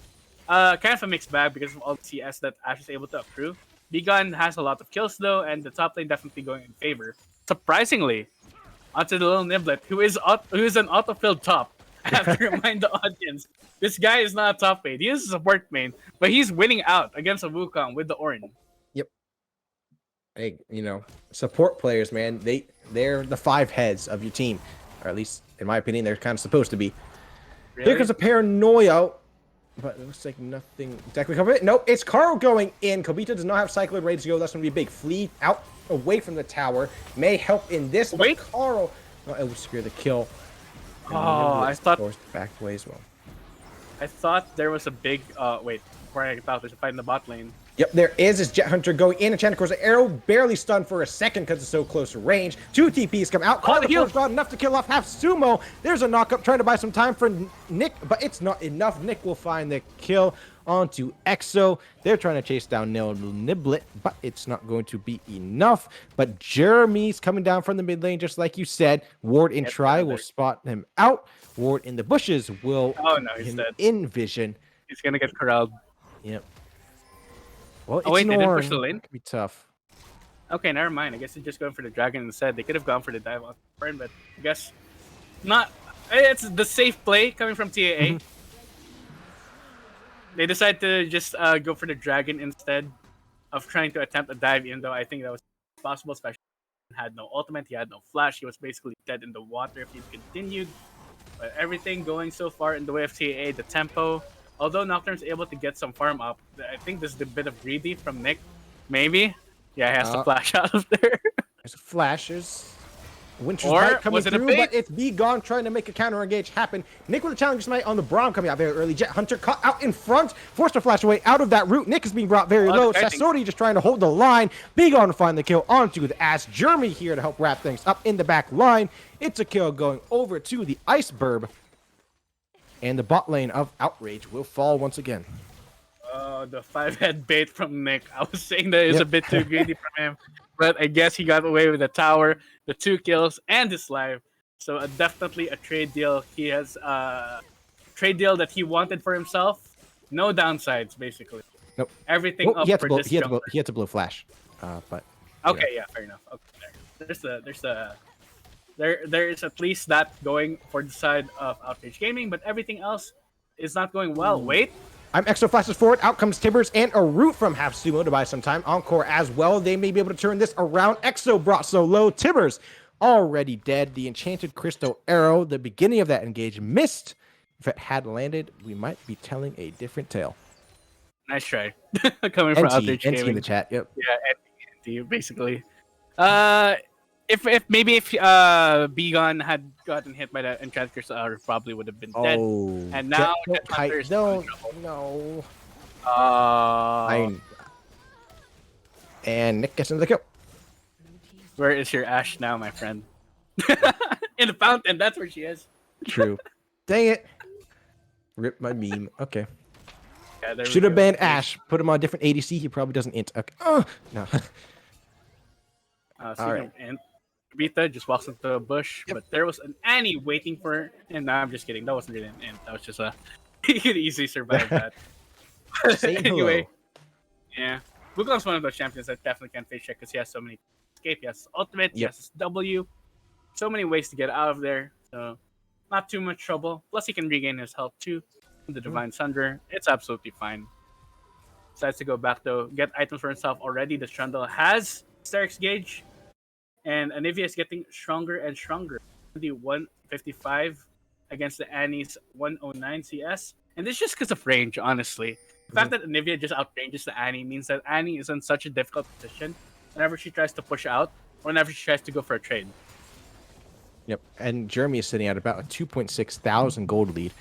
kind of a mixed bag because of all the CS that Ash is able to accrue. Be Gone has a lot of kills though, and the top lane definitely going in favor. Surprisingly, onto the little Niblet, who is an auto-filled top. I have to remind the audience, this guy is not a top main. He is a support main, but he's winning out against a Wukong with the Ornn. Yep. Hey, support players, man, they're the five heads of your team. Or at least, in my opinion, they're kind of supposed to be. Really? Here comes a Paranoia, but it looks like nothing exactly covered it. Nope, it's Carl going in. Kobita does not have Cyclone ready to go. That's going to be big. Flee out away from the tower. May help in this, but Carl it will secure the kill. I thought backed away as well. I thought there was a big before I thought there's a fight in the bot lane. Yep, there is Jet Hunter going in. Enchanted Course arrow barely stunned for a second because it's so close to range. Two TPs come out. Call the Forge God enough to kill off half Sumo. There's a knock up trying to buy some time for Nick, but it's not enough. Nick will find the kill onto Exo. They're trying to chase down Niblet, but it's not going to be enough. But Jeremy's coming down from the mid lane, just like you said. Ward in try will spot him out. Ward in the bushes will he's dead. In vision. He's gonna get corralled. Yep. Well, they didn't push the lane? It could be tough. Okay, never mind. I guess they're just going for the dragon instead. They could have gone for the dive on burn, but I guess not. It's the safe play coming from TAA. They decided to just go for the dragon instead of trying to attempt a dive, even though I think that was possible, especially he had no ultimate, he had no flash, he was basically dead in the water if he continued. But everything going so far in the way of TAA, the tempo. Although Nocturne's able to get some farm up, I think this is a bit of greedy from Nick. Maybe? Yeah, he has to flash out of there. There's a flash. Winter's Or Bite coming was it a through, bait? but it's Be Gone trying to make a counter engage happen. Nick with the Challenger Smite on the Braum coming out very early. Jet Hunter caught out in front, forced to flash away out of that route. Nick is being brought very low. Sassori just trying to hold the line. Be Gone to find the kill onto the Ass. Jeremy here to help wrap things up in the back line. It's a kill going over to the Ice Burb. And the bot lane of Outrage will fall once again. The 5-head bait from Nick. I was saying that it's a bit too greedy from him, but I guess he got away with the tower, the 2 kills, and his life. So definitely a trade deal. He has a trade deal that he wanted for himself. No downsides, basically. Nope. Everything up for this jungler. He had to blow flash, but okay, yeah, fair enough. Okay, there is at least that going for the side of Outrage Gaming, but everything else is not going well. Wait. I'm Exo flashes forward. Out comes Tibbers and a root from Half Sumo to buy some time. Encore as well. They may be able to turn this around. Exo brought so low. Tibbers already dead. The enchanted crystal arrow, the beginning of that engage, missed. If it had landed, we might be telling a different tale. Nice try. Coming from Outrage Gaming. NT in the chat, yep. Yeah, NT, basically. If Begon had gotten hit by the enchanted crystal arrow, probably would have been dead. And now Jet Hunter is in trouble. And Nick gets into the kill. Where is your Ashe now, my friend? In the fountain, that's where she is. True. Dang it. Rip my meme. Okay. Yeah, should have banned Ashe. Put him on a different ADC. He probably doesn't int. Okay. No. All right. And Vita just walks into a bush, but there was an Annie waiting for her. And no, I'm just kidding. That wasn't really an int. That was just a... he could easily survive that. Anyway. Yeah. Wukong's one of those champions that definitely can face check because he has so many escape. He has his ultimate, he has his W. So many ways to get out of there. So not too much trouble. Plus he can regain his health too. The Divine Sunder. It's absolutely fine. Decides to go back though. Get items for himself already. The Strundle has Starix Gauge. And Anivia is getting stronger and stronger. The 155 against the Annie's 109 CS. And this is just because of range, honestly. The fact that Anivia just outranges the Annie means that Annie is in such a difficult position whenever she tries to push out or whenever she tries to go for a trade. Yep, and Jeremy is sitting at about a 2.6 thousand gold lead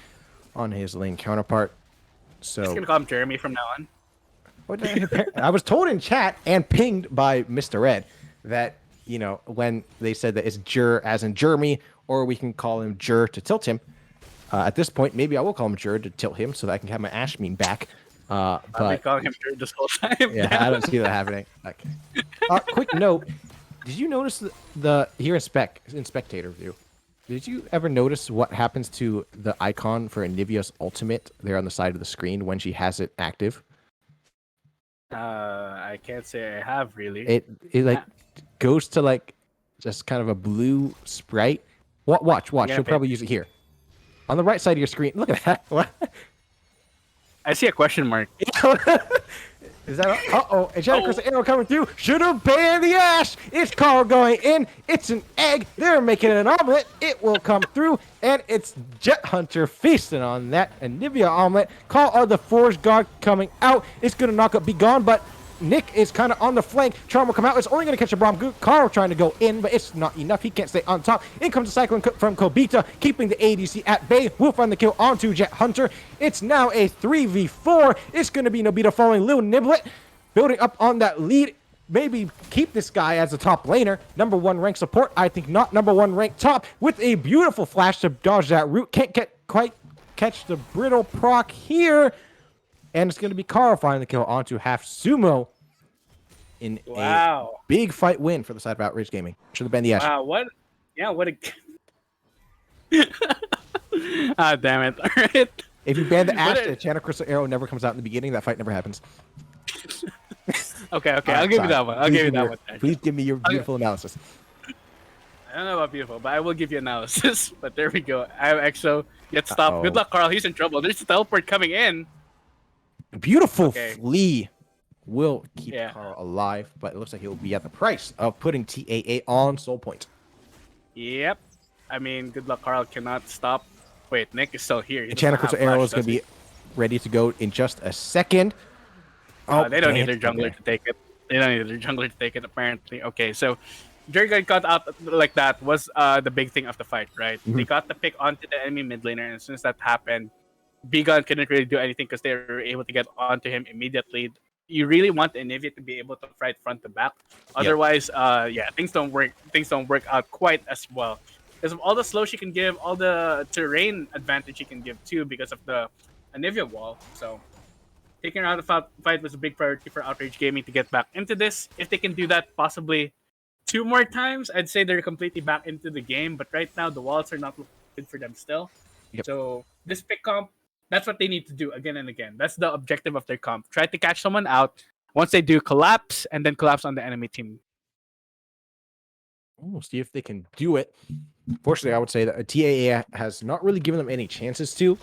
on his lane counterpart. So I'm just gonna call him Jeremy from now on. I was told in chat and pinged by Mr. Red that, you know, when they said that it's Jer as in Jeremy, or we can call him Jer to tilt him. At this point, maybe I will call him Jer to tilt him so that I can have my Ashe meme back. I've been calling him Jer this whole time. Yeah, I don't see that happening. Okay. Quick note. Did you notice the here in spectator view? Did you ever notice what happens to the icon for Anivia's ultimate there on the side of the screen when she has it active? I can't say I have really. It like goes to like just kind of a blue sprite. Watch. She'll probably use it here. On the right side of your screen. Look at that. What? I see a question mark. Is that uh-oh? Enchanted Crystal Arrow coming through. Should have banned the Ashe. It's Carl going in. It's an egg. They're making an omelet. It will come through. And it's Jet Hunter feasting on that Anivia omelet. Call of the Forge God coming out. It's going to knock up Be Gone, but Nick is kind of on the flank. Charm will come out. It's only going to catch a Braum. Carl trying to go in, but it's not enough. He can't stay on top. In comes the Cyclone from Kobita, keeping the ADC at bay. Will find the kill onto Jet Hunter. It's now a 3v4. It's going to be Nobita following Lil Niblet, building up on that lead. Maybe keep this guy as a top laner. Number 1 rank support. I think not number 1 rank top with a beautiful flash to dodge that route. Can't quite catch the brittle proc here. And it's going to be Carl finding the kill onto Half Sumo in a big fight win for the side of Outrage Gaming. Should have been the Ashe. Wow, what? Yeah, what a... damn it. All right. If you ban the Ashe, the Enchanted Crystal Arrow never comes out in the beginning. That fight never happens. Okay. I'll give you that one. Please give me your beautiful analysis. I don't know about beautiful, but I will give you analysis. But there we go. I have Exo. Get stopped. Good luck, Carl. He's in trouble. There's a teleport coming in. Beautiful flea will keep Carl alive, but it looks like he'll be at the price of putting TAA on Soul Point. Yep. I mean, good luck, Carl. Cannot stop. Wait, Nick is still here. Enchanted Crystal Arrow is going to be ready to go in just a second. They don't need their jungler to take it. Apparently. Okay, so Jerry got caught out like that was the big thing of the fight, right? They got the pick onto the enemy mid laner, and as soon as that happened, Bigon couldn't really do anything because they were able to get onto him immediately. You really want Anivia to be able to fight front to back. Otherwise, yeah, things don't work. Things don't work out quite as well because of all the slow she can give, all the terrain advantage she can give too, because of the Anivia wall. So taking her out of the fight was a big priority for Outrage Gaming to get back into this. If they can do that, possibly 2 more times, I'd say they're completely back into the game. But right now, the walls are not looking good for them still. Yep. So this pick comp, that's what they need to do again and again. That's the objective of their comp. Try to catch someone out. Once they do, collapse, and then collapse on the enemy team. We'll see if they can do it. Fortunately, I would say that TAA has not really given them any chances to.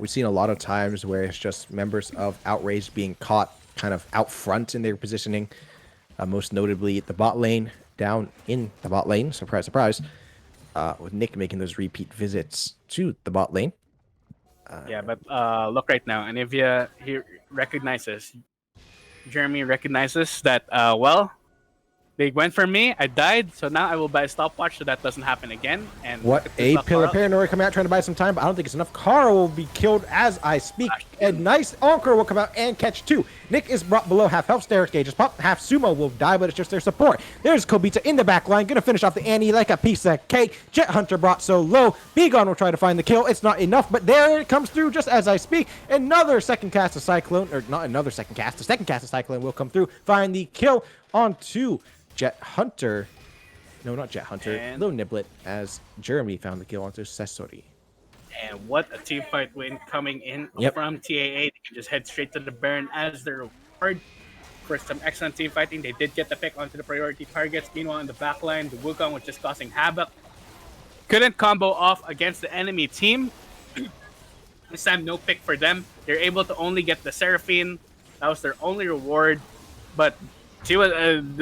We've seen a lot of times where it's just members of Outrage being caught kind of out front in their positioning. Most notably at the bot lane, down in the bot lane. Surprise, surprise. With Nick making those repeat visits to the bot lane. Yeah, but look right now. Anivia here recognizes. Jeremy recognizes that, well, they went for me. I died, so now I will buy a stopwatch so that doesn't happen again. And what a pillar paranoia coming out trying to buy some time, but I don't think it's enough. Kara will be killed as I speak. A nice Encore will come out and catch 2. Nick is brought below half health. Stair gauges pop. Half Sumo will die, but it's just their support. There's Kobita in the back line, gonna finish off the Annie like a piece of cake. Jet Hunter brought so low. Bigon will try to find the kill. It's not enough, but there it comes through just as I speak. Another second cast of Cyclone, or not another second cast. The second cast of Cyclone will come through. Find the kill onto Jet Hunter. No, not Jet Hunter. And Little Niblet as Jeremy found the kill onto Sesori. And what a team fight win coming in from TAA. They can just head straight to the Baron as their reward for some excellent team fighting. They did get the pick onto the priority targets. Meanwhile, in the backline, the Wukong was just causing havoc. Couldn't combo off against the enemy team. This time, no pick for them. They're able to only get the Seraphine. That was their only reward. But she was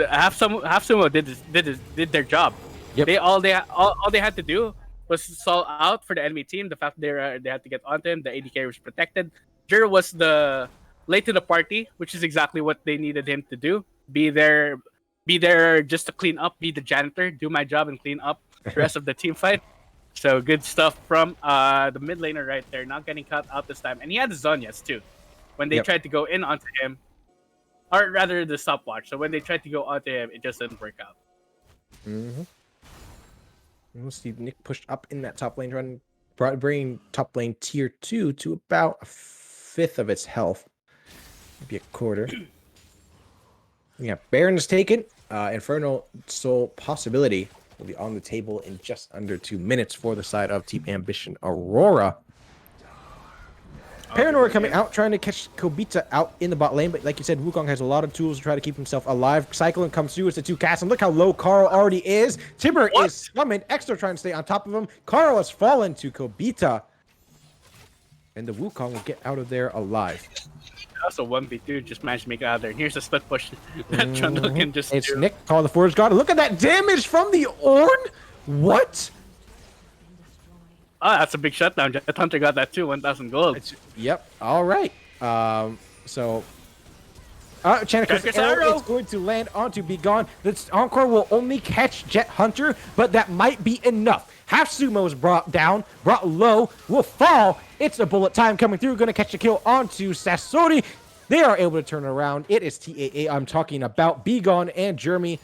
half sumo did their job. Yep. All they had to do was stall out for the enemy team. The fact they had to get onto him, the AD carry was protected. Jir was the late to the party, which is exactly what they needed him to do. Be there just to clean up, be the janitor, do my job and clean up the rest of the team fight. So good stuff from the mid laner right there, not getting cut out this time. And he had the Zonyas too. When they tried to go in onto him, or rather the stopwatch. So when they tried to go onto him, it just didn't work out. We'll see Nick pushed up in that top lane run, bringing top lane tier 2 to about a fifth of its health. Maybe a quarter. Yeah, Baron is taken. Infernal Soul possibility will be on the table in just under 2 minutes for the side of Team Ambition Aurora. Paranoia coming out, trying to catch Kobita out in the bot lane, but like you said, Wukong has a lot of tools to try to keep himself alive. Cyclone comes through, it's the 2 casts, and look how low Carl already is. Timber is summoned, Extra trying to stay on top of him. Carl has fallen to Kobita, and the Wukong will get out of there alive. Also, 1v2 just managed to make it out of there. And here's a split push that Trundle can just It's do. Nick, Carl the Forge God. Look at that damage from the Ornn! What? Oh, that's a big shutdown. Jet Hunter got that too, 1,000 gold. Yep, alright. So... Channeker's arrow is going to land onto Begone. The Encore will only catch Jet Hunter, but that might be enough. Half Sumo is brought down, brought low, will fall. It's a bullet time coming through, going to catch the kill onto Sasori. They are able to turn around. It is TAA I'm talking about. Begone and Jeremy.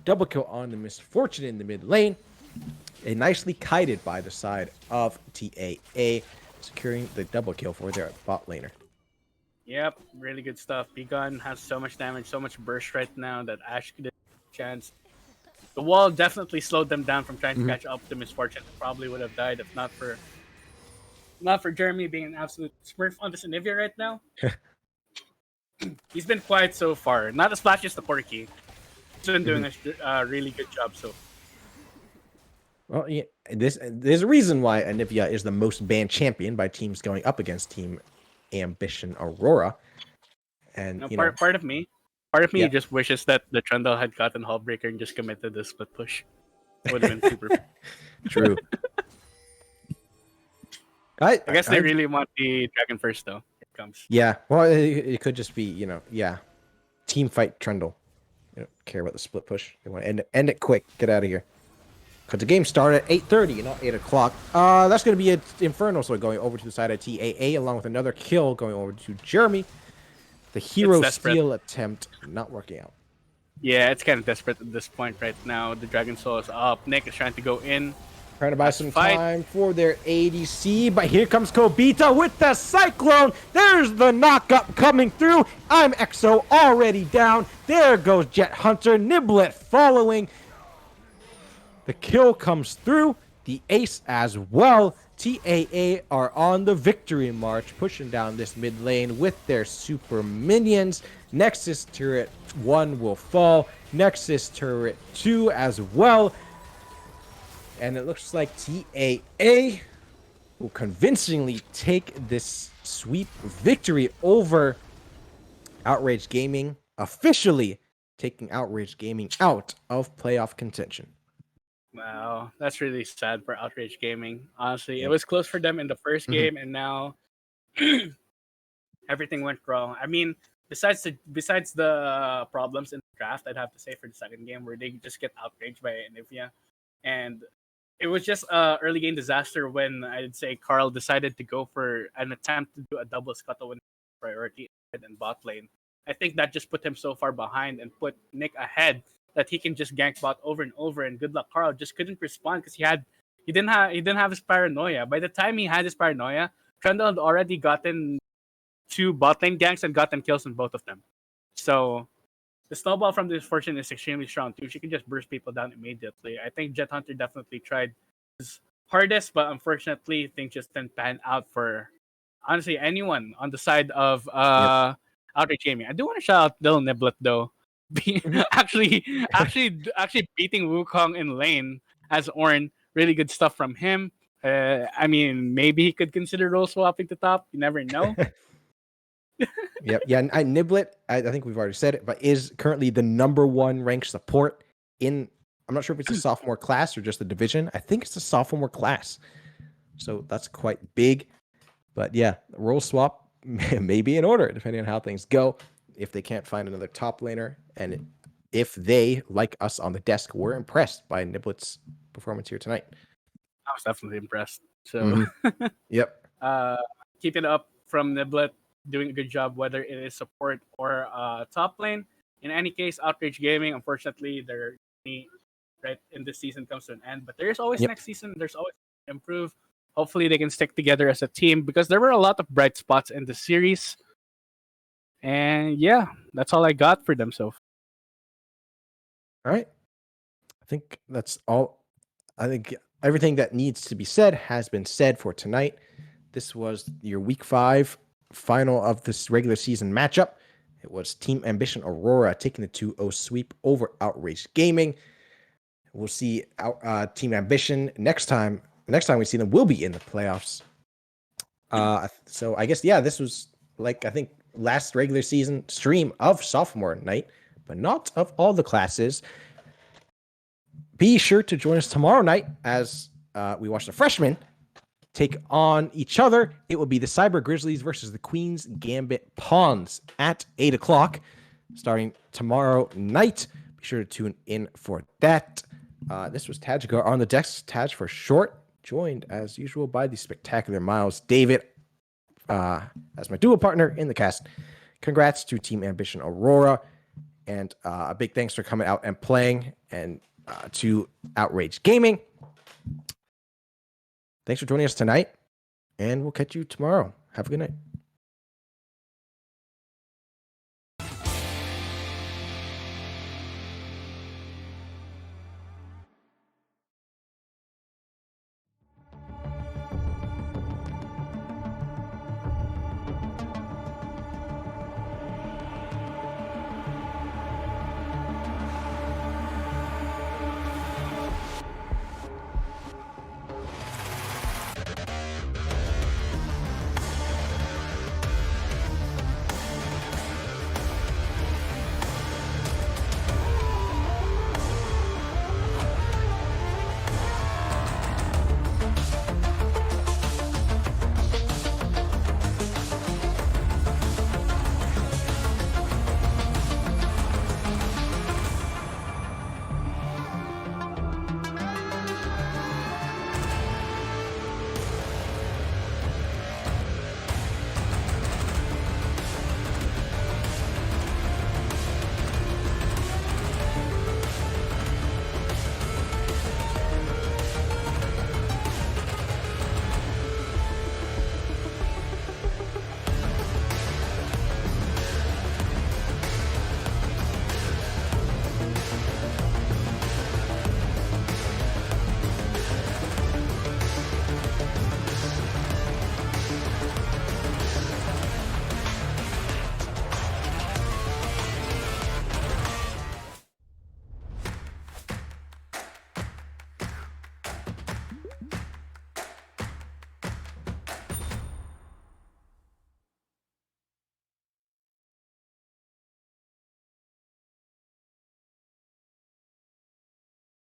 Double kill on the Misfortune in the mid lane. A nicely kited by the side of TAA, securing the double kill for their bot laner. Yep, really good stuff. Begun has so much damage, so much burst right now that Ash could have a chance. The wall definitely slowed them down from trying to catch up to Misfortune. Probably would have died if not for Jeremy being an absolute smurf on this Anivia right now. He's been quiet so far. Not as flashy as the Porky. He's been doing a really good job so far. Well, yeah, there's a reason why Anivia is the most banned champion by teams going up against Team Ambition Aurora. And part of me just wishes that the Trundle had gotten Hullbreaker and just committed the split push. It would have been super True. I guess they really want the Dragon first though. It comes. Yeah, well, it could just be, team fight Trundle. They don't care about the split push. They want to end it quick. Get out of here. Because the game started at 8:30, not 8 o'clock. That's going to be an Inferno Sword going over to the side of TAA, along with another kill going over to Jeremy. The hero steal attempt not working out. Yeah, it's kind of desperate at this point right now. The Dragon Soul is up. Nick is trying to go in. Trying to buy some time for their ADC, but here comes Kobita with the Cyclone. There's the knockup coming through. I'm EXO already down. There goes Jet Hunter. Niblet following. The kill comes through. The ace as well. TAA are on the victory march, pushing down this mid lane with their super minions. Nexus turret 1 will fall. Nexus turret 2 as well. And it looks like TAA will convincingly take this sweep victory over Outrage Gaming, officially taking Outrage Gaming out of playoff contention. Wow, that's really sad for Outrage Gaming. Honestly, it was close for them in the first game, and now everything went wrong. I mean, besides the problems in the draft, I'd have to say for the second game where they just get outraged by Nivea, and it was just early game disaster when I'd say Carl decided to go for an attempt to do a double scuttle when priority and bot lane. I think that just put him so far behind and put Nick ahead that he can just gank bot over and over. And good luck, Carl just couldn't respond because he didn't have his paranoia. By the time he had his paranoia, Trundle had already gotten 2 bot lane ganks and gotten kills on both of them. So the snowball from this fortune is extremely strong too. She can just burst people down immediately. I think Jet Hunter definitely tried his hardest, but unfortunately things just didn't pan out for honestly anyone on the side of Outrage Gaming. I do want to shout out Lil Niblet though. actually beating Wukong in lane as Ornn. Really good stuff from him. I mean, maybe he could consider role swapping to top. You never know. Yeah. Niblet, I think we've already said it, but is currently the #1 ranked support in. I'm not sure if it's a sophomore class or just the division. I think it's a sophomore class, so that's quite big. But yeah, role swap may be in order depending on how things go. If they can't find another top laner, and if they, like us on the desk, were impressed by Niblet's performance here tonight. I was definitely impressed. So, Yep. Keep it up from Niblet. Doing a good job, whether it is support or top lane. In any case, Outrage Gaming, unfortunately, their journey right in this season comes to an end. But there's always next season. There's always improve. Hopefully, they can stick together as a team because there were a lot of bright spots in the series. And yeah, that's all I got for them so far. All right. I think that's all. I think everything that needs to be said has been said for tonight. This was your week 5 final of this regular season matchup. It was Team Ambition Aurora taking the 2-0 sweep over Outrage Gaming. We'll see Team Ambition next time. The next time we see them will be in the playoffs. So I guess, this was like, I think, last regular season stream of Sophomore night, but not of all the classes. Be sure to join us tomorrow night as we watch the freshmen take on each other. It will be the Cyber Grizzlies versus the Queen's Gambit Pawns at 8 o'clock, starting tomorrow night. Be sure to tune in for that. This was Tajgar on the desk, Taj for short, joined as usual by the spectacular Miles David as my dual partner in the cast. Congrats to Team Ambition Aurora, and a big thanks for coming out and playing, and to Outrage Gaming. Thanks for joining us tonight, and we'll catch you tomorrow. Have a good night.